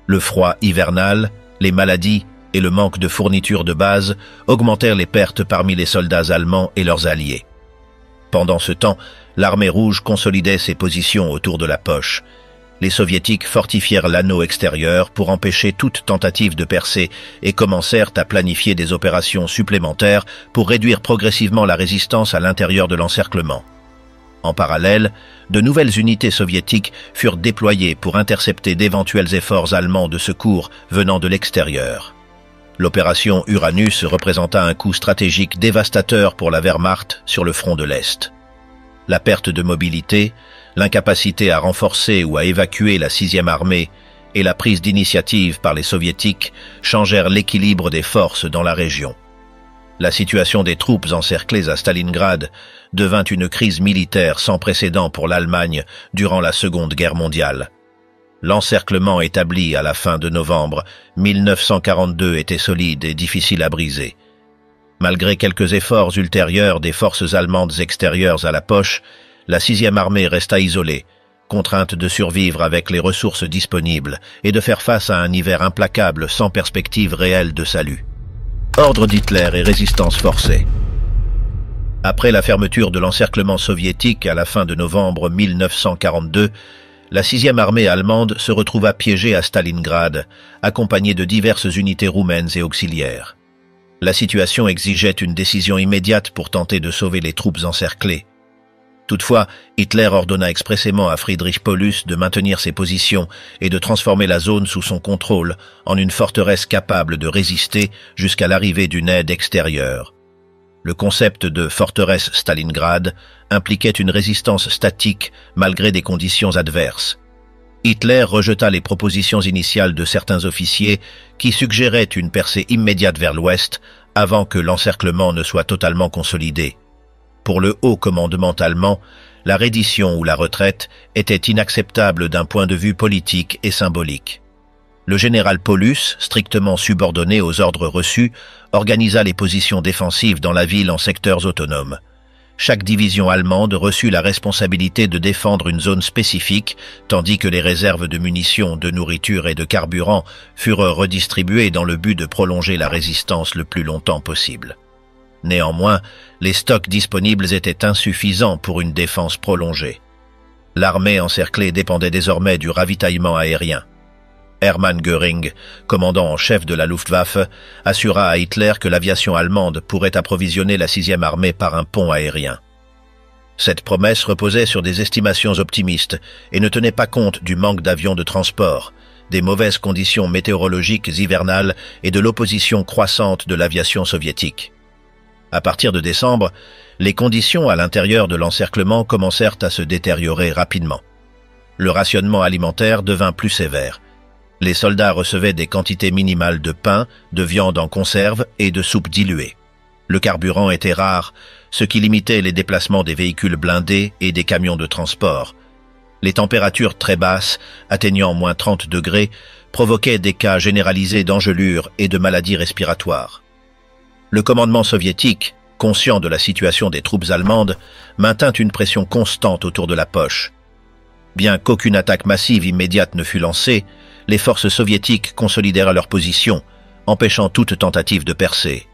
Le froid hivernal, les maladies et le manque de fournitures de base augmentèrent les pertes parmi les soldats allemands et leurs alliés. Pendant ce temps, l'armée rouge consolidait ses positions autour de la poche. Les soviétiques fortifièrent l'anneau extérieur pour empêcher toute tentative de percée et commencèrent à planifier des opérations supplémentaires pour réduire progressivement la résistance à l'intérieur de l'encerclement. En parallèle, de nouvelles unités soviétiques furent déployées pour intercepter d'éventuels efforts allemands de secours venant de l'extérieur. L'opération Uranus représenta un coup stratégique dévastateur pour la Wehrmacht sur le front de l'Est. La perte de mobilité, l'incapacité à renforcer ou à évacuer la 6e armée et la prise d'initiative par les soviétiques changèrent l'équilibre des forces dans la région. La situation des troupes encerclées à Stalingrad devint une crise militaire sans précédent pour l'Allemagne durant la Seconde Guerre mondiale. L'encerclement établi à la fin de novembre 1942 était solide et difficile à briser. Malgré quelques efforts ultérieurs des forces allemandes extérieures à la poche, la 6e armée resta isolée, contrainte de survivre avec les ressources disponibles et de faire face à un hiver implacable sans perspective réelle de salut. Ordre d'Hitler et résistance forcée. Après la fermeture de l'encerclement soviétique à la fin de novembre 1942, la 6e armée allemande se retrouva piégée à Stalingrad, accompagnée de diverses unités roumaines et auxiliaires. La situation exigeait une décision immédiate pour tenter de sauver les troupes encerclées. Toutefois, Hitler ordonna expressément à Friedrich Paulus de maintenir ses positions et de transformer la zone sous son contrôle en une forteresse capable de résister jusqu'à l'arrivée d'une aide extérieure. Le concept de forteresse Stalingrad impliquait une résistance statique malgré des conditions adverses. Hitler rejeta les propositions initiales de certains officiers qui suggéraient une percée immédiate vers l'ouest avant que l'encerclement ne soit totalement consolidé. Pour le haut commandement allemand, la reddition ou la retraite était inacceptable d'un point de vue politique et symbolique. Le général Paulus, strictement subordonné aux ordres reçus, organisa les positions défensives dans la ville en secteurs autonomes. Chaque division allemande reçut la responsabilité de défendre une zone spécifique, tandis que les réserves de munitions, de nourriture et de carburant furent redistribuées dans le but de prolonger la résistance le plus longtemps possible. Néanmoins, les stocks disponibles étaient insuffisants pour une défense prolongée. L'armée encerclée dépendait désormais du ravitaillement aérien. Hermann Göring, commandant en chef de la Luftwaffe, assura à Hitler que l'aviation allemande pourrait approvisionner la 6e armée par un pont aérien. Cette promesse reposait sur des estimations optimistes et ne tenait pas compte du manque d'avions de transport, des mauvaises conditions météorologiques hivernales et de l'opposition croissante de l'aviation soviétique. À partir de décembre, les conditions à l'intérieur de l'encerclement commencèrent à se détériorer rapidement. Le rationnement alimentaire devint plus sévère. Les soldats recevaient des quantités minimales de pain, de viande en conserve et de soupe diluée. Le carburant était rare, ce qui limitait les déplacements des véhicules blindés et des camions de transport. Les températures très basses, atteignant moins 30 degrés, provoquaient des cas généralisés d'engelures et de maladies respiratoires. Le commandement soviétique, conscient de la situation des troupes allemandes, maintint une pression constante autour de la poche. Bien qu'aucune attaque massive immédiate ne fut lancée, les forces soviétiques consolidèrent leur position, empêchant toute tentative de percée.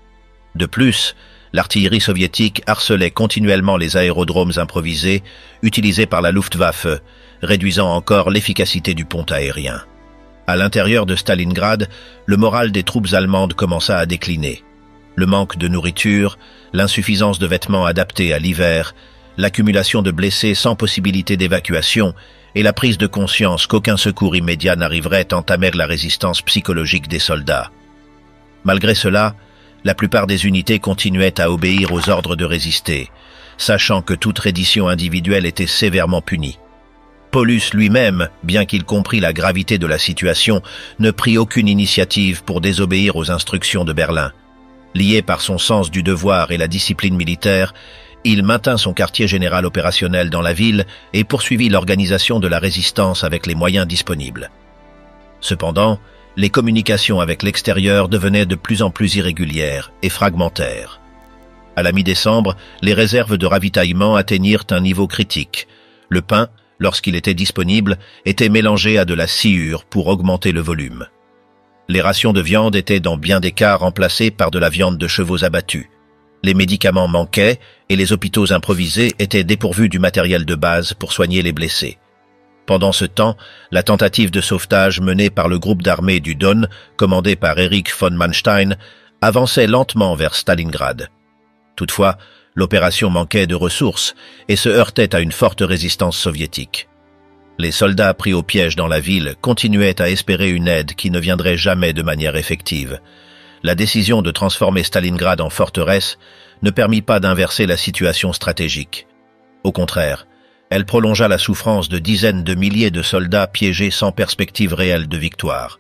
De plus, l'artillerie soviétique harcelait continuellement les aérodromes improvisés utilisés par la Luftwaffe, réduisant encore l'efficacité du pont aérien. À l'intérieur de Stalingrad, le moral des troupes allemandes commença à décliner. Le manque de nourriture, l'insuffisance de vêtements adaptés à l'hiver, l'accumulation de blessés sans possibilité d'évacuation et la prise de conscience qu'aucun secours immédiat n'arriverait entamèrent la résistance psychologique des soldats. Malgré cela, la plupart des unités continuaient à obéir aux ordres de résister, sachant que toute reddition individuelle était sévèrement punie. Paulus lui-même, bien qu'il comprît la gravité de la situation, ne prit aucune initiative pour désobéir aux instructions de Berlin. Lié par son sens du devoir et la discipline militaire, il maintint son quartier général opérationnel dans la ville et poursuivit l'organisation de la résistance avec les moyens disponibles. Cependant, les communications avec l'extérieur devenaient de plus en plus irrégulières et fragmentaires. À la mi-décembre, les réserves de ravitaillement atteignirent un niveau critique. Le pain, lorsqu'il était disponible, était mélangé à de la sciure pour augmenter le volume. Les rations de viande étaient dans bien des cas remplacées par de la viande de chevaux abattus. Les médicaments manquaient et les hôpitaux improvisés étaient dépourvus du matériel de base pour soigner les blessés. Pendant ce temps, la tentative de sauvetage menée par le groupe d'armée du Don, commandé par Erich von Manstein, avançait lentement vers Stalingrad. Toutefois, l'opération manquait de ressources et se heurtait à une forte résistance soviétique. Les soldats pris au piège dans la ville continuaient à espérer une aide qui ne viendrait jamais de manière effective. La décision de transformer Stalingrad en forteresse ne permit pas d'inverser la situation stratégique. Au contraire, elle prolongea la souffrance de dizaines de milliers de soldats piégés sans perspective réelle de victoire.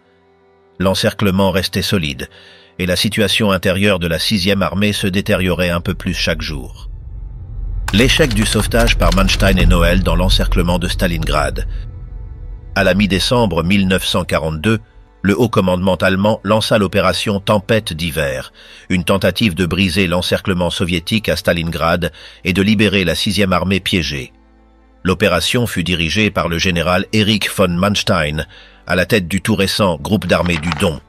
L'encerclement restait solide, et la situation intérieure de la 6e armée se détériorait un peu plus chaque jour. L'échec du sauvetage par Manstein et Noël dans l'encerclement de Stalingrad. À la mi-décembre 1942, le haut commandement allemand lança l'opération Tempête d'hiver, une tentative de briser l'encerclement soviétique à Stalingrad et de libérer la 6e armée piégée. L'opération fut dirigée par le général Erich von Manstein, à la tête du tout récent groupe d'armées du Don.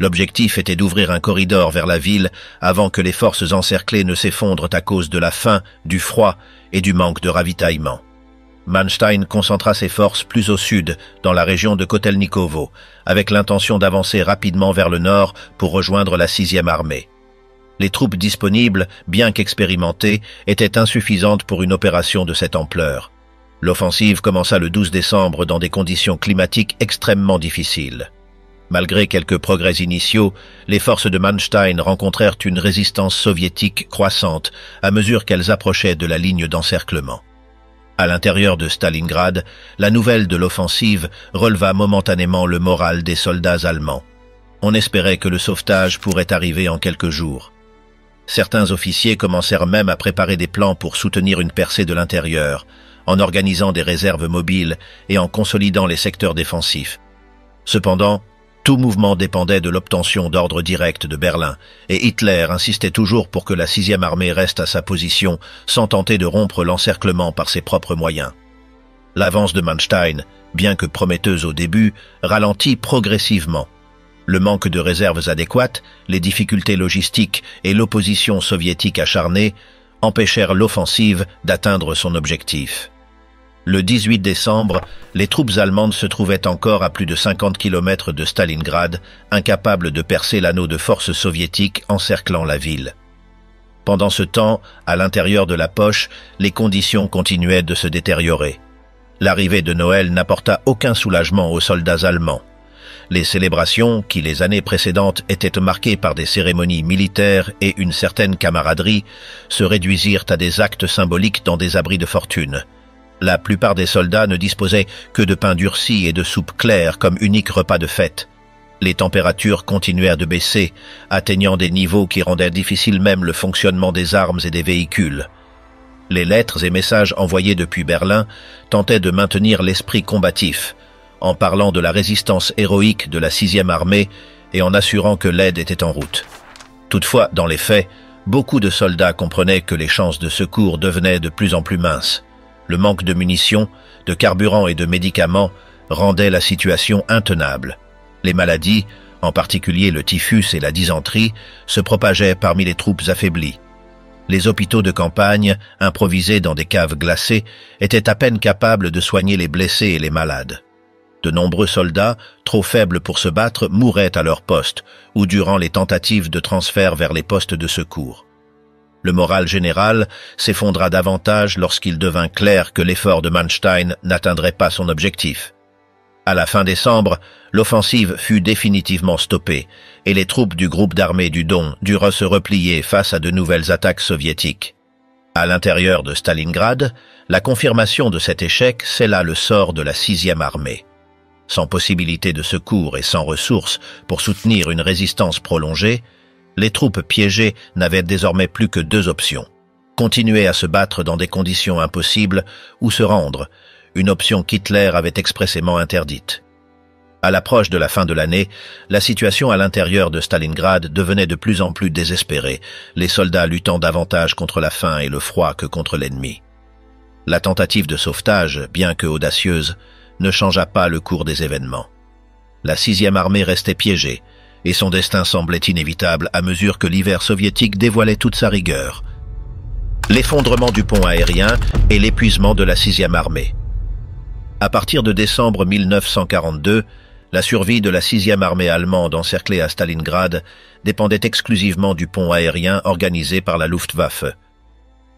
L'objectif était d'ouvrir un corridor vers la ville avant que les forces encerclées ne s'effondrent à cause de la faim, du froid et du manque de ravitaillement. Manstein concentra ses forces plus au sud, dans la région de Kotelnikovo, avec l'intention d'avancer rapidement vers le nord pour rejoindre la 6e armée. Les troupes disponibles, bien qu'expérimentées, étaient insuffisantes pour une opération de cette ampleur. L'offensive commença le 12 décembre dans des conditions climatiques extrêmement difficiles. Malgré quelques progrès initiaux, les forces de Manstein rencontrèrent une résistance soviétique croissante à mesure qu'elles approchaient de la ligne d'encerclement. À l'intérieur de Stalingrad, la nouvelle de l'offensive releva momentanément le moral des soldats allemands. On espérait que le sauvetage pourrait arriver en quelques jours. Certains officiers commencèrent même à préparer des plans pour soutenir une percée de l'intérieur, en organisant des réserves mobiles et en consolidant les secteurs défensifs. Cependant, tout mouvement dépendait de l'obtention d'ordres directs de Berlin, et Hitler insistait toujours pour que la 6e armée reste à sa position, sans tenter de rompre l'encerclement par ses propres moyens. L'avance de Manstein, bien que prometteuse au début, ralentit progressivement. Le manque de réserves adéquates, les difficultés logistiques et l'opposition soviétique acharnée empêchèrent l'offensive d'atteindre son objectif. Le 18 décembre, les troupes allemandes se trouvaient encore à plus de 50 km de Stalingrad, incapables de percer l'anneau de forces soviétiques encerclant la ville. Pendant ce temps, à l'intérieur de la poche, les conditions continuaient de se détériorer. L'arrivée de Noël n'apporta aucun soulagement aux soldats allemands. Les célébrations, qui les années précédentes étaient marquées par des cérémonies militaires et une certaine camaraderie, se réduisirent à des actes symboliques dans des abris de fortune. La plupart des soldats ne disposaient que de pain durci et de soupe claire comme unique repas de fête. Les températures continuèrent de baisser, atteignant des niveaux qui rendaient difficile même le fonctionnement des armes et des véhicules. Les lettres et messages envoyés depuis Berlin tentaient de maintenir l'esprit combatif, en parlant de la résistance héroïque de la 6e armée et en assurant que l'aide était en route. Toutefois, dans les faits, beaucoup de soldats comprenaient que les chances de secours devenaient de plus en plus minces. Le manque de munitions, de carburant et de médicaments rendait la situation intenable. Les maladies, en particulier le typhus et la dysenterie, se propageaient parmi les troupes affaiblies. Les hôpitaux de campagne, improvisés dans des caves glacées, étaient à peine capables de soigner les blessés et les malades. De nombreux soldats, trop faibles pour se battre, mouraient à leur poste ou durant les tentatives de transfert vers les postes de secours. Le moral général s'effondra davantage lorsqu'il devint clair que l'effort de Manstein n'atteindrait pas son objectif. À la fin décembre, l'offensive fut définitivement stoppée et les troupes du groupe d'armées du Don durent se replier face à de nouvelles attaques soviétiques. À l'intérieur de Stalingrad, la confirmation de cet échec scella le sort de la 6e armée. Sans possibilité de secours et sans ressources pour soutenir une résistance prolongée, les troupes piégées n'avaient désormais plus que 2 options. Continuer à se battre dans des conditions impossibles ou se rendre, une option qu'Hitler avait expressément interdite. À l'approche de la fin de l'année, la situation à l'intérieur de Stalingrad devenait de plus en plus désespérée, les soldats luttant davantage contre la faim et le froid que contre l'ennemi. La tentative de sauvetage, bien que audacieuse, ne changea pas le cours des événements. La 6e armée restait piégée, et son destin semblait inévitable à mesure que l'hiver soviétique dévoilait toute sa rigueur. L'effondrement du pont aérien et l'épuisement de la 6e armée. À partir de décembre 1942, la survie de la 6e armée allemande encerclée à Stalingrad dépendait exclusivement du pont aérien organisé par la Luftwaffe.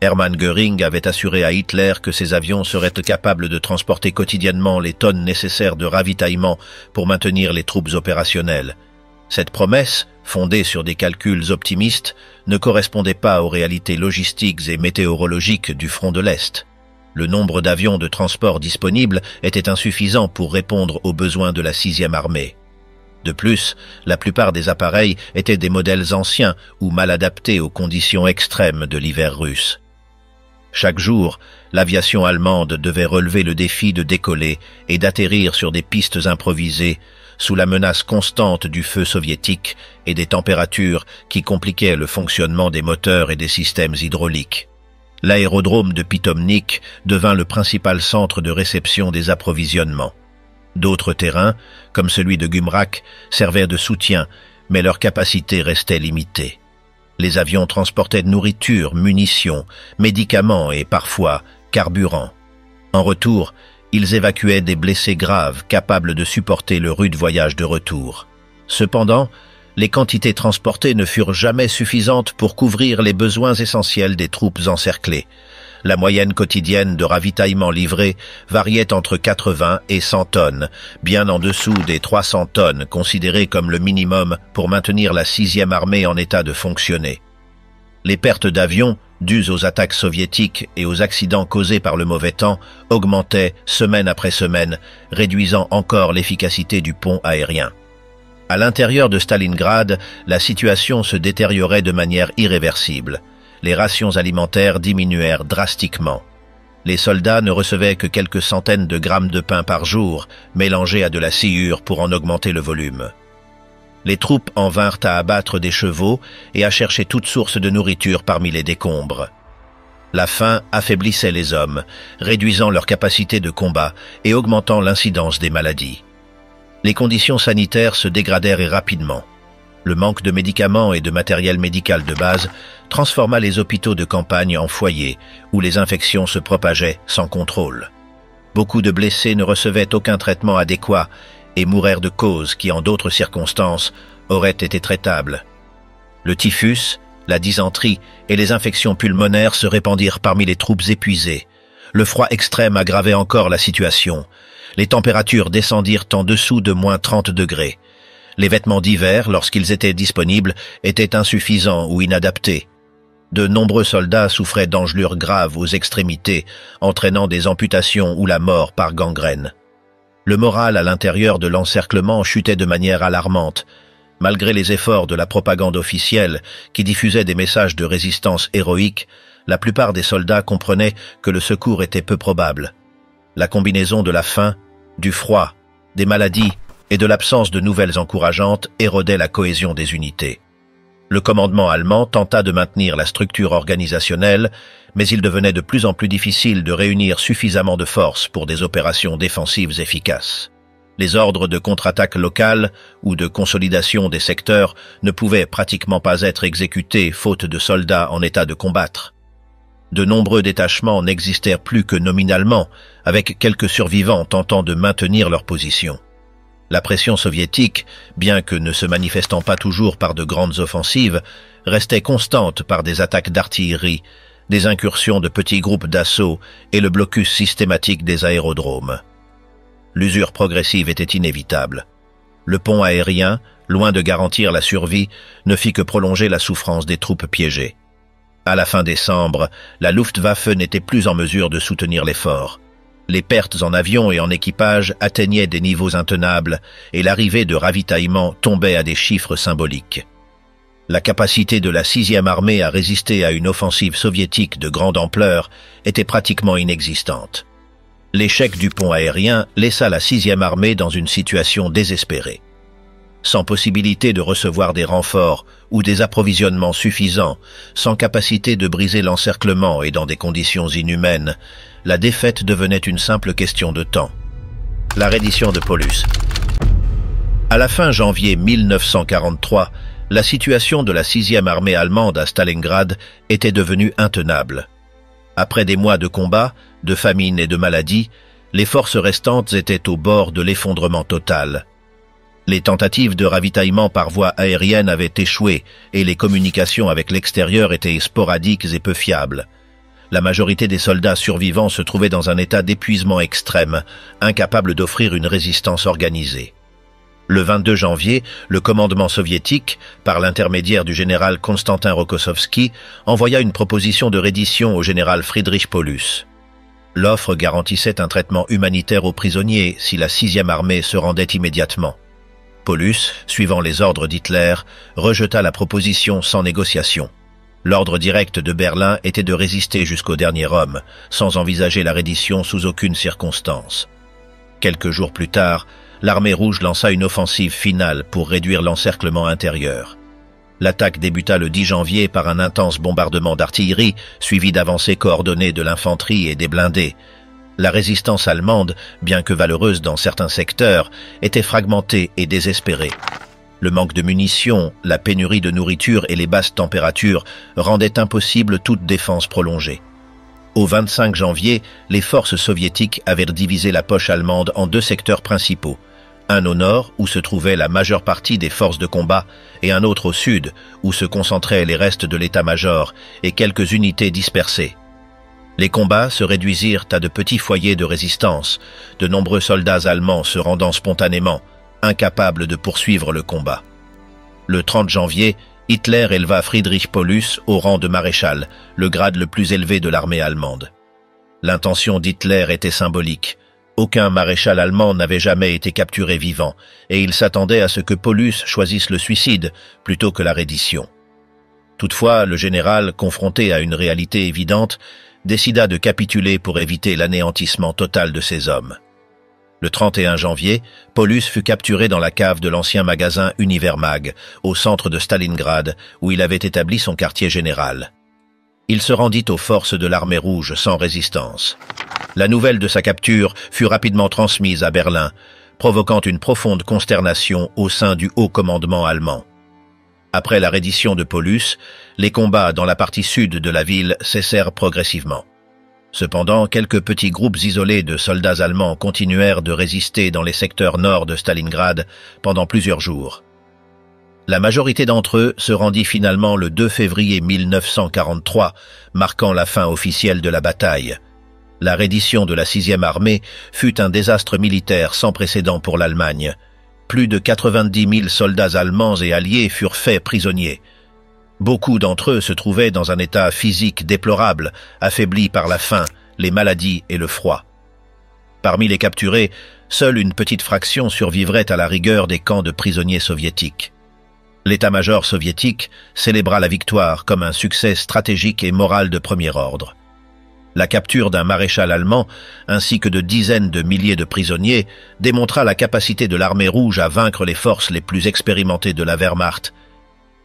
Hermann Göring avait assuré à Hitler que ses avions seraient capables de transporter quotidiennement les tonnes nécessaires de ravitaillement pour maintenir les troupes opérationnelles. Cette promesse, fondée sur des calculs optimistes, ne correspondait pas aux réalités logistiques et météorologiques du front de l'Est. Le nombre d'avions de transport disponibles était insuffisant pour répondre aux besoins de la 6e armée. De plus, la plupart des appareils étaient des modèles anciens ou mal adaptés aux conditions extrêmes de l'hiver russe. Chaque jour, l'aviation allemande devait relever le défi de décoller et d'atterrir sur des pistes improvisées, sous la menace constante du feu soviétique et des températures qui compliquaient le fonctionnement des moteurs et des systèmes hydrauliques. L'aérodrome de Pitomnik devint le principal centre de réception des approvisionnements. D'autres terrains, comme celui de Gumrak, servaient de soutien, mais leur capacité restait limitée. Les avions transportaient nourriture, munitions, médicaments et parfois carburant. En retour, ils évacuaient des blessés graves capables de supporter le rude voyage de retour. Cependant, les quantités transportées ne furent jamais suffisantes pour couvrir les besoins essentiels des troupes encerclées. La moyenne quotidienne de ravitaillement livré variait entre 80 et 100 tonnes, bien en dessous des 300 tonnes considérées comme le minimum pour maintenir la 6e armée en état de fonctionner. Les pertes d'avions, dues aux attaques soviétiques et aux accidents causés par le mauvais temps, augmentaient semaine après semaine, réduisant encore l'efficacité du pont aérien. À l'intérieur de Stalingrad, la situation se détériorait de manière irréversible. Les rations alimentaires diminuèrent drastiquement. Les soldats ne recevaient que quelques centaines de grammes de pain par jour, mélangés à de la sciure pour en augmenter le volume. Les troupes en vinrent à abattre des chevaux et à chercher toute source de nourriture parmi les décombres. La faim affaiblissait les hommes, réduisant leur capacité de combat et augmentant l'incidence des maladies. Les conditions sanitaires se dégradèrent rapidement. Le manque de médicaments et de matériel médical de base transforma les hôpitaux de campagne en foyers où les infections se propageaient sans contrôle. Beaucoup de blessés ne recevaient aucun traitement adéquat et mourèrent de causes qui, en d'autres circonstances, auraient été traitables. Le typhus, la dysenterie et les infections pulmonaires se répandirent parmi les troupes épuisées. Le froid extrême aggravait encore la situation. Les températures descendirent en dessous de moins 30 degrés. Les vêtements d'hiver, lorsqu'ils étaient disponibles, étaient insuffisants ou inadaptés. De nombreux soldats souffraient d'engelures graves aux extrémités, entraînant des amputations ou la mort par gangrène. Le moral à l'intérieur de l'encerclement chutait de manière alarmante, malgré les efforts de la propagande officielle qui diffusait des messages de résistance héroïque. La plupart des soldats comprenaient que le secours était peu probable. La combinaison de la faim, du froid, des maladies et de l'absence de nouvelles encourageantes érodait la cohésion des unités. Le commandement allemand tenta de maintenir la structure organisationnelle, mais il devenait de plus en plus difficile de réunir suffisamment de forces pour des opérations défensives efficaces. Les ordres de contre-attaque locale ou de consolidation des secteurs ne pouvaient pratiquement pas être exécutés faute de soldats en état de combattre. De nombreux détachements n'existèrent plus que nominalement, avec quelques survivants tentant de maintenir leur position. La pression soviétique, bien que ne se manifestant pas toujours par de grandes offensives, restait constante par des attaques d'artillerie, des incursions de petits groupes d'assaut et le blocus systématique des aérodromes. L'usure progressive était inévitable. Le pont aérien, loin de garantir la survie, ne fit que prolonger la souffrance des troupes piégées. À la fin décembre, la Luftwaffe n'était plus en mesure de soutenir l'effort. Les pertes en avions et en équipage atteignaient des niveaux intenables et l'arrivée de ravitaillement tombait à des chiffres symboliques. La capacité de la 6e armée à résister à une offensive soviétique de grande ampleur était pratiquement inexistante. L'échec du pont aérien laissa la 6e armée dans une situation désespérée. Sans possibilité de recevoir des renforts ou des approvisionnements suffisants, sans capacité de briser l'encerclement et dans des conditions inhumaines, la défaite devenait une simple question de temps. La reddition de Paulus. À la fin janvier 1943, la situation de la 6e armée allemande à Stalingrad était devenue intenable. Après des mois de combats, de famine et de maladies, les forces restantes étaient au bord de l'effondrement total. Les tentatives de ravitaillement par voie aérienne avaient échoué et les communications avec l'extérieur étaient sporadiques et peu fiables. La majorité des soldats survivants se trouvaient dans un état d'épuisement extrême, incapables d'offrir une résistance organisée. Le 22 janvier, le commandement soviétique, par l'intermédiaire du général Konstantin Rokossovski, envoya une proposition de reddition au général Friedrich Paulus. L'offre garantissait un traitement humanitaire aux prisonniers si la 6e armée se rendait immédiatement. Paulus, suivant les ordres d'Hitler, rejeta la proposition sans négociation. L'ordre direct de Berlin était de résister jusqu'au dernier homme, sans envisager la reddition sous aucune circonstance. Quelques jours plus tard, l'armée rouge lança une offensive finale pour réduire l'encerclement intérieur. L'attaque débuta le 10 janvier par un intense bombardement d'artillerie, suivi d'avancées coordonnées de l'infanterie et des blindés. La résistance allemande, bien que valeureuse dans certains secteurs, était fragmentée et désespérée. Le manque de munitions, la pénurie de nourriture et les basses températures rendaient impossible toute défense prolongée. Au 25 janvier, les forces soviétiques avaient divisé la poche allemande en deux secteurs principaux. Un au nord, où se trouvait la majeure partie des forces de combat, et un autre au sud, où se concentraient les restes de l'état-major et quelques unités dispersées. Les combats se réduisirent à de petits foyers de résistance, de nombreux soldats allemands se rendant spontanément, incapables de poursuivre le combat. Le 30 janvier, Hitler éleva Friedrich Paulus au rang de maréchal, le grade le plus élevé de l'armée allemande. L'intention d'Hitler était symbolique. Aucun maréchal allemand n'avait jamais été capturé vivant, et il s'attendait à ce que Paulus choisisse le suicide plutôt que la reddition. Toutefois, le général, confronté à une réalité évidente, décida de capituler pour éviter l'anéantissement total de ses hommes. Le 31 janvier, Paulus fut capturé dans la cave de l'ancien magasin Univermag, au centre de Stalingrad, où il avait établi son quartier général. Il se rendit aux forces de l'armée rouge sans résistance. La nouvelle de sa capture fut rapidement transmise à Berlin, provoquant une profonde consternation au sein du haut commandement allemand. Après la reddition de Paulus, les combats dans la partie sud de la ville cessèrent progressivement. Cependant, quelques petits groupes isolés de soldats allemands continuèrent de résister dans les secteurs nord de Stalingrad pendant plusieurs jours. La majorité d'entre eux se rendit finalement le 2 février 1943, marquant la fin officielle de la bataille. La reddition de la 6e armée fut un désastre militaire sans précédent pour l'Allemagne. Plus de 90 000 soldats allemands et alliés furent faits prisonniers. Beaucoup d'entre eux se trouvaient dans un état physique déplorable, affaiblis par la faim, les maladies et le froid. Parmi les capturés, seule une petite fraction survivrait à la rigueur des camps de prisonniers soviétiques. L'état-major soviétique célébra la victoire comme un succès stratégique et moral de premier ordre. La capture d'un maréchal allemand, ainsi que de dizaines de milliers de prisonniers, démontra la capacité de l'armée rouge à vaincre les forces les plus expérimentées de la Wehrmacht.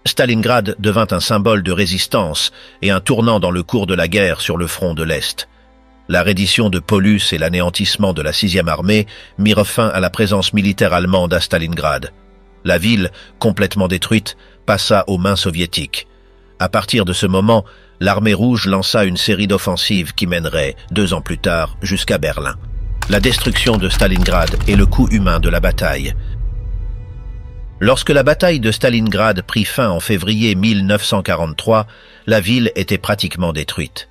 Stalingrad devint un symbole de résistance et un tournant dans le cours de la guerre sur le front de l'Est. La reddition de Paulus et l'anéantissement de la 6e armée mirent fin à la présence militaire allemande à Stalingrad. La ville, complètement détruite, passa aux mains soviétiques. À partir de ce moment, l'armée rouge lança une série d'offensives qui mèneraient, 2 ans plus tard, jusqu'à Berlin. La destruction de Stalingrad et le coût humain de la bataille. Lorsque la bataille de Stalingrad prit fin en février 1943, la ville était pratiquement détruite.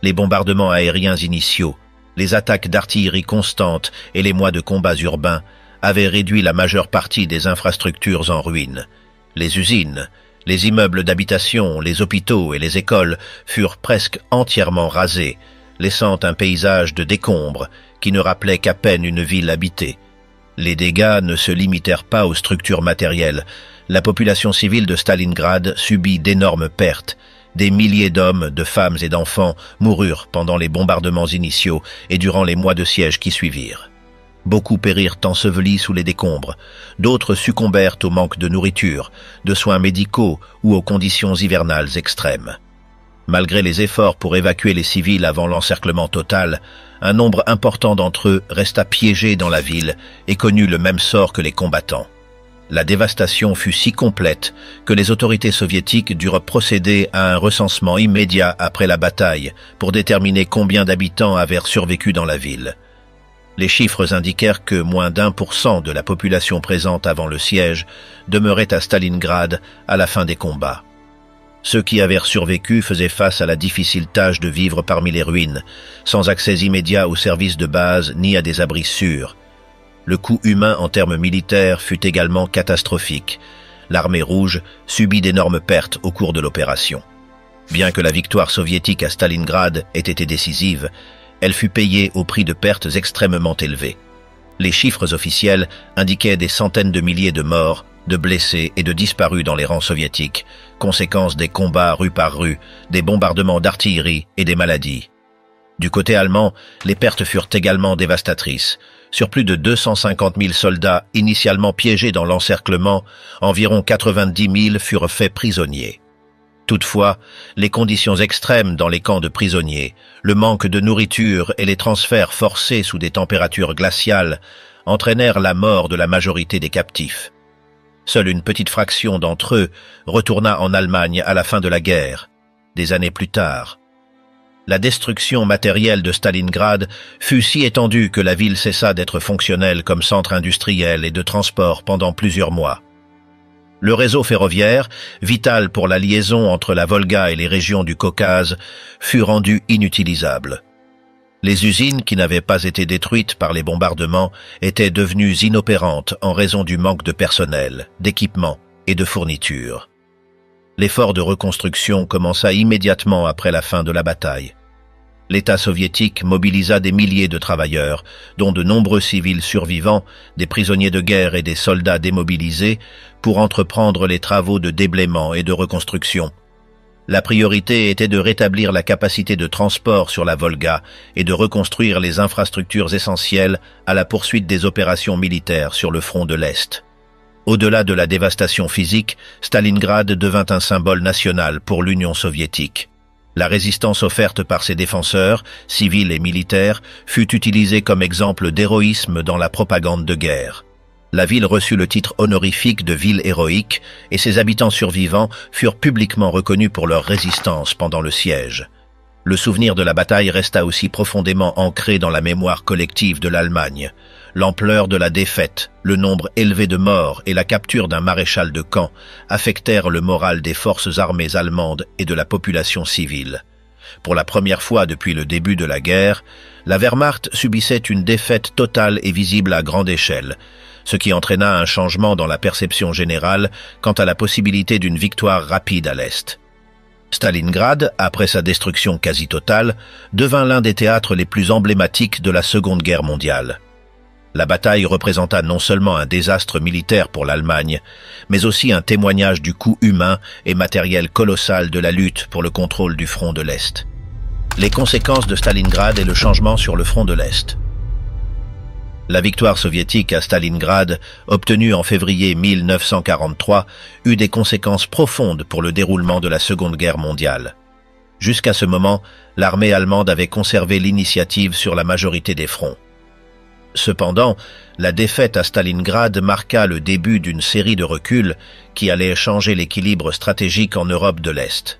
Les bombardements aériens initiaux, les attaques d'artillerie constantes et les mois de combats urbains avaient réduit la majeure partie des infrastructures en ruine. Les usines, les immeubles d'habitation, les hôpitaux et les écoles furent presque entièrement rasés, laissant un paysage de décombres qui ne rappelait qu'à peine une ville habitée. Les dégâts ne se limitèrent pas aux structures matérielles. La population civile de Stalingrad subit d'énormes pertes. Des milliers d'hommes, de femmes et d'enfants moururent pendant les bombardements initiaux et durant les mois de siège qui suivirent. Beaucoup périrent ensevelis sous les décombres, d'autres succombèrent au manque de nourriture, de soins médicaux ou aux conditions hivernales extrêmes. Malgré les efforts pour évacuer les civils avant l'encerclement total, un nombre important d'entre eux resta piégé dans la ville et connut le même sort que les combattants. La dévastation fut si complète que les autorités soviétiques durent procéder à un recensement immédiat après la bataille pour déterminer combien d'habitants avaient survécu dans la ville. Les chiffres indiquèrent que moins d'1% de la population présente avant le siège demeurait à Stalingrad à la fin des combats. Ceux qui avaient survécu faisaient face à la difficile tâche de vivre parmi les ruines, sans accès immédiat aux services de base ni à des abris sûrs. Le coût humain en termes militaires fut également catastrophique. L'armée rouge subit d'énormes pertes au cours de l'opération. Bien que la victoire soviétique à Stalingrad ait été décisive, elle fut payée au prix de pertes extrêmement élevées. Les chiffres officiels indiquaient des centaines de milliers de morts, de blessés et de disparus dans les rangs soviétiques, conséquence des combats rue par rue, des bombardements d'artillerie et des maladies. Du côté allemand, les pertes furent également dévastatrices. Sur plus de 250 000 soldats initialement piégés dans l'encerclement, environ 90 000 furent faits prisonniers. Toutefois, les conditions extrêmes dans les camps de prisonniers, le manque de nourriture et les transferts forcés sous des températures glaciales entraînèrent la mort de la majorité des captifs. Seule une petite fraction d'entre eux retourna en Allemagne à la fin de la guerre, des années plus tard. La destruction matérielle de Stalingrad fut si étendue que la ville cessa d'être fonctionnelle comme centre industriel et de transport pendant plusieurs mois. Le réseau ferroviaire, vital pour la liaison entre la Volga et les régions du Caucase, fut rendu inutilisable. Les usines qui n'avaient pas été détruites par les bombardements étaient devenues inopérantes en raison du manque de personnel, d'équipement et de fournitures. L'effort de reconstruction commença immédiatement après la fin de la bataille. L'État soviétique mobilisa des milliers de travailleurs, dont de nombreux civils survivants, des prisonniers de guerre et des soldats démobilisés, pour entreprendre les travaux de déblaiement et de reconstruction. La priorité était de rétablir la capacité de transport sur la Volga et de reconstruire les infrastructures essentielles à la poursuite des opérations militaires sur le front de l'Est. Au-delà de la dévastation physique, Stalingrad devint un symbole national pour l'Union soviétique. La résistance offerte par ses défenseurs, civils et militaires, fut utilisée comme exemple d'héroïsme dans la propagande de guerre. La ville reçut le titre honorifique de ville héroïque et ses habitants survivants furent publiquement reconnus pour leur résistance pendant le siège. Le souvenir de la bataille resta aussi profondément ancré dans la mémoire collective de l'Allemagne. L'ampleur de la défaite, le nombre élevé de morts et la capture d'un maréchal de camp affectèrent le moral des forces armées allemandes et de la population civile. Pour la première fois depuis le début de la guerre, la Wehrmacht subissait une défaite totale et visible à grande échelle, ce qui entraîna un changement dans la perception générale quant à la possibilité d'une victoire rapide à l'Est. Stalingrad, après sa destruction quasi totale, devint l'un des théâtres les plus emblématiques de la Seconde Guerre mondiale. La bataille représenta non seulement un désastre militaire pour l'Allemagne, mais aussi un témoignage du coût humain et matériel colossal de la lutte pour le contrôle du front de l'Est. Les conséquences de Stalingrad et le changement sur le front de l'Est. La victoire soviétique à Stalingrad, obtenue en février 1943, eut des conséquences profondes pour le déroulement de la Seconde Guerre mondiale. Jusqu'à ce moment, l'armée allemande avait conservé l'initiative sur la majorité des fronts. Cependant, la défaite à Stalingrad marqua le début d'une série de reculs qui allait changer l'équilibre stratégique en Europe de l'Est.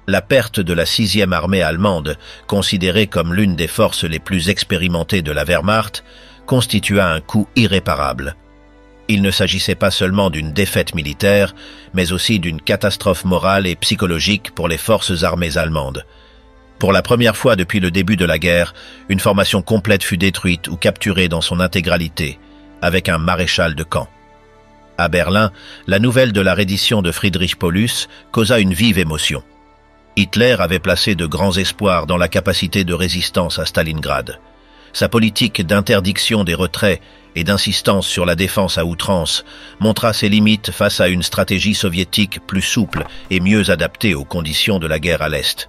La perte de la 6e armée allemande, considérée comme l'une des forces les plus expérimentées de la Wehrmacht, constitua un coup irréparable. Il ne s'agissait pas seulement d'une défaite militaire, mais aussi d'une catastrophe morale et psychologique pour les forces armées allemandes. Pour la première fois depuis le début de la guerre, une formation complète fut détruite ou capturée dans son intégralité, avec un maréchal de camp. À Berlin, la nouvelle de la reddition de Friedrich Paulus causa une vive émotion. Hitler avait placé de grands espoirs dans la capacité de résistance à Stalingrad. Sa politique d'interdiction des retraits et d'insistance sur la défense à outrance montra ses limites face à une stratégie soviétique plus souple et mieux adaptée aux conditions de la guerre à l'Est.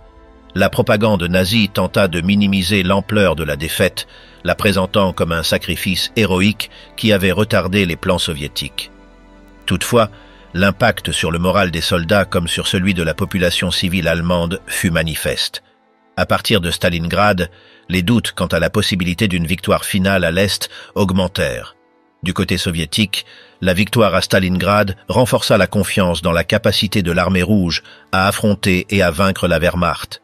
La propagande nazie tenta de minimiser l'ampleur de la défaite, la présentant comme un sacrifice héroïque qui avait retardé les plans soviétiques. Toutefois, l'impact sur le moral des soldats comme sur celui de la population civile allemande fut manifeste. À partir de Stalingrad, les doutes quant à la possibilité d'une victoire finale à l'Est augmentèrent. Du côté soviétique, la victoire à Stalingrad renforça la confiance dans la capacité de l'armée rouge à affronter et à vaincre la Wehrmacht.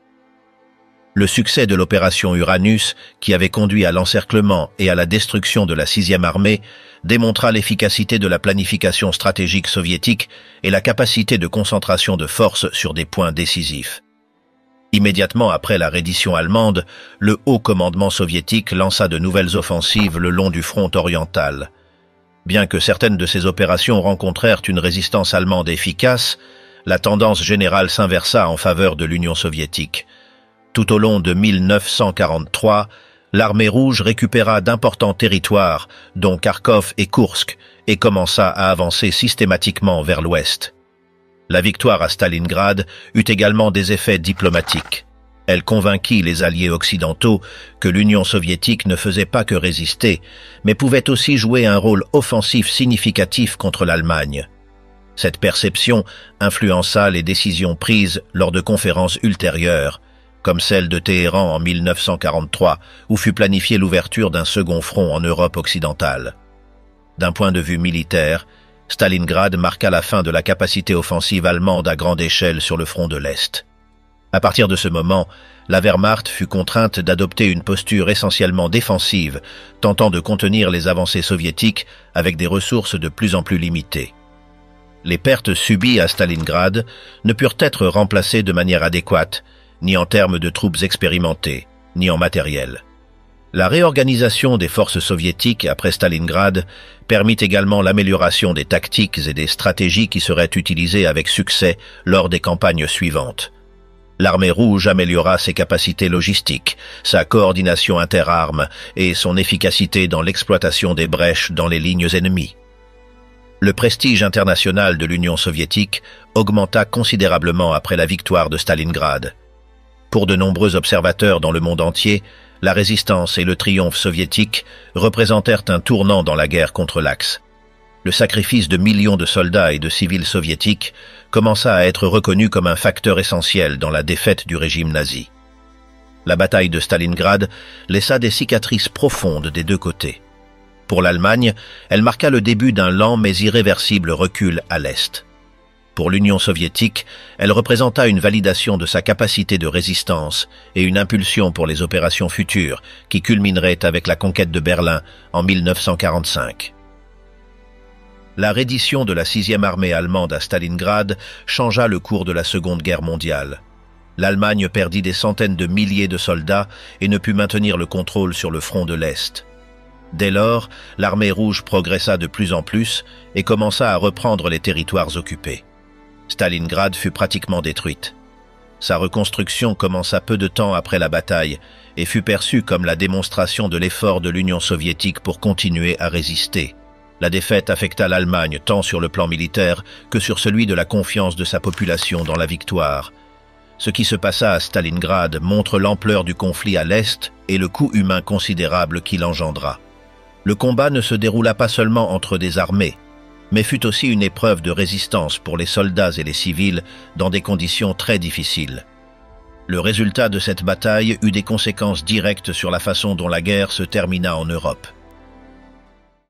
Le succès de l'opération Uranus, qui avait conduit à l'encerclement et à la destruction de la 6e armée, démontra l'efficacité de la planification stratégique soviétique et la capacité de concentration de forces sur des points décisifs. Immédiatement après la reddition allemande, le haut commandement soviétique lança de nouvelles offensives le long du front oriental. Bien que certaines de ces opérations rencontrèrent une résistance allemande efficace, la tendance générale s'inversa en faveur de l'Union soviétique. Tout au long de 1943, l'armée rouge récupéra d'importants territoires, dont Kharkov et Koursk, et commença à avancer systématiquement vers l'ouest. La victoire à Stalingrad eut également des effets diplomatiques. Elle convainquit les alliés occidentaux que l'Union soviétique ne faisait pas que résister, mais pouvait aussi jouer un rôle offensif significatif contre l'Allemagne. Cette perception influença les décisions prises lors de conférences ultérieures, comme celle de Téhéran en 1943, où fut planifiée l'ouverture d'un second front en Europe occidentale. D'un point de vue militaire, Stalingrad marqua la fin de la capacité offensive allemande à grande échelle sur le front de l'Est. À partir de ce moment, la Wehrmacht fut contrainte d'adopter une posture essentiellement défensive, tentant de contenir les avancées soviétiques avec des ressources de plus en plus limitées. Les pertes subies à Stalingrad ne purent être remplacées de manière adéquate, ni en termes de troupes expérimentées, ni en matériel. La réorganisation des forces soviétiques après Stalingrad permit également l'amélioration des tactiques et des stratégies qui seraient utilisées avec succès lors des campagnes suivantes. L'armée rouge améliora ses capacités logistiques, sa coordination interarmes et son efficacité dans l'exploitation des brèches dans les lignes ennemies. Le prestige international de l'Union soviétique augmenta considérablement après la victoire de Stalingrad. Pour de nombreux observateurs dans le monde entier, la résistance et le triomphe soviétique représentèrent un tournant dans la guerre contre l'Axe. Le sacrifice de millions de soldats et de civils soviétiques commença à être reconnu comme un facteur essentiel dans la défaite du régime nazi. La bataille de Stalingrad laissa des cicatrices profondes des deux côtés. Pour l'Allemagne, elle marqua le début d'un lent mais irréversible recul à l'Est. Pour l'Union soviétique, elle représenta une validation de sa capacité de résistance et une impulsion pour les opérations futures qui culmineraient avec la conquête de Berlin en 1945. La reddition de la 6e armée allemande à Stalingrad changea le cours de la Seconde Guerre mondiale. L'Allemagne perdit des centaines de milliers de soldats et ne put maintenir le contrôle sur le front de l'Est. Dès lors, l'armée rouge progressa de plus en plus et commença à reprendre les territoires occupés. Stalingrad fut pratiquement détruite. Sa reconstruction commença peu de temps après la bataille et fut perçue comme la démonstration de l'effort de l'Union soviétique pour continuer à résister. La défaite affecta l'Allemagne tant sur le plan militaire que sur celui de la confiance de sa population dans la victoire. Ce qui se passa à Stalingrad montre l'ampleur du conflit à l'Est et le coût humain considérable qu'il engendra. Le combat ne se déroula pas seulement entre des armées, mais fut aussi une épreuve de résistance pour les soldats et les civils dans des conditions très difficiles. Le résultat de cette bataille eut des conséquences directes sur la façon dont la guerre se termina en Europe.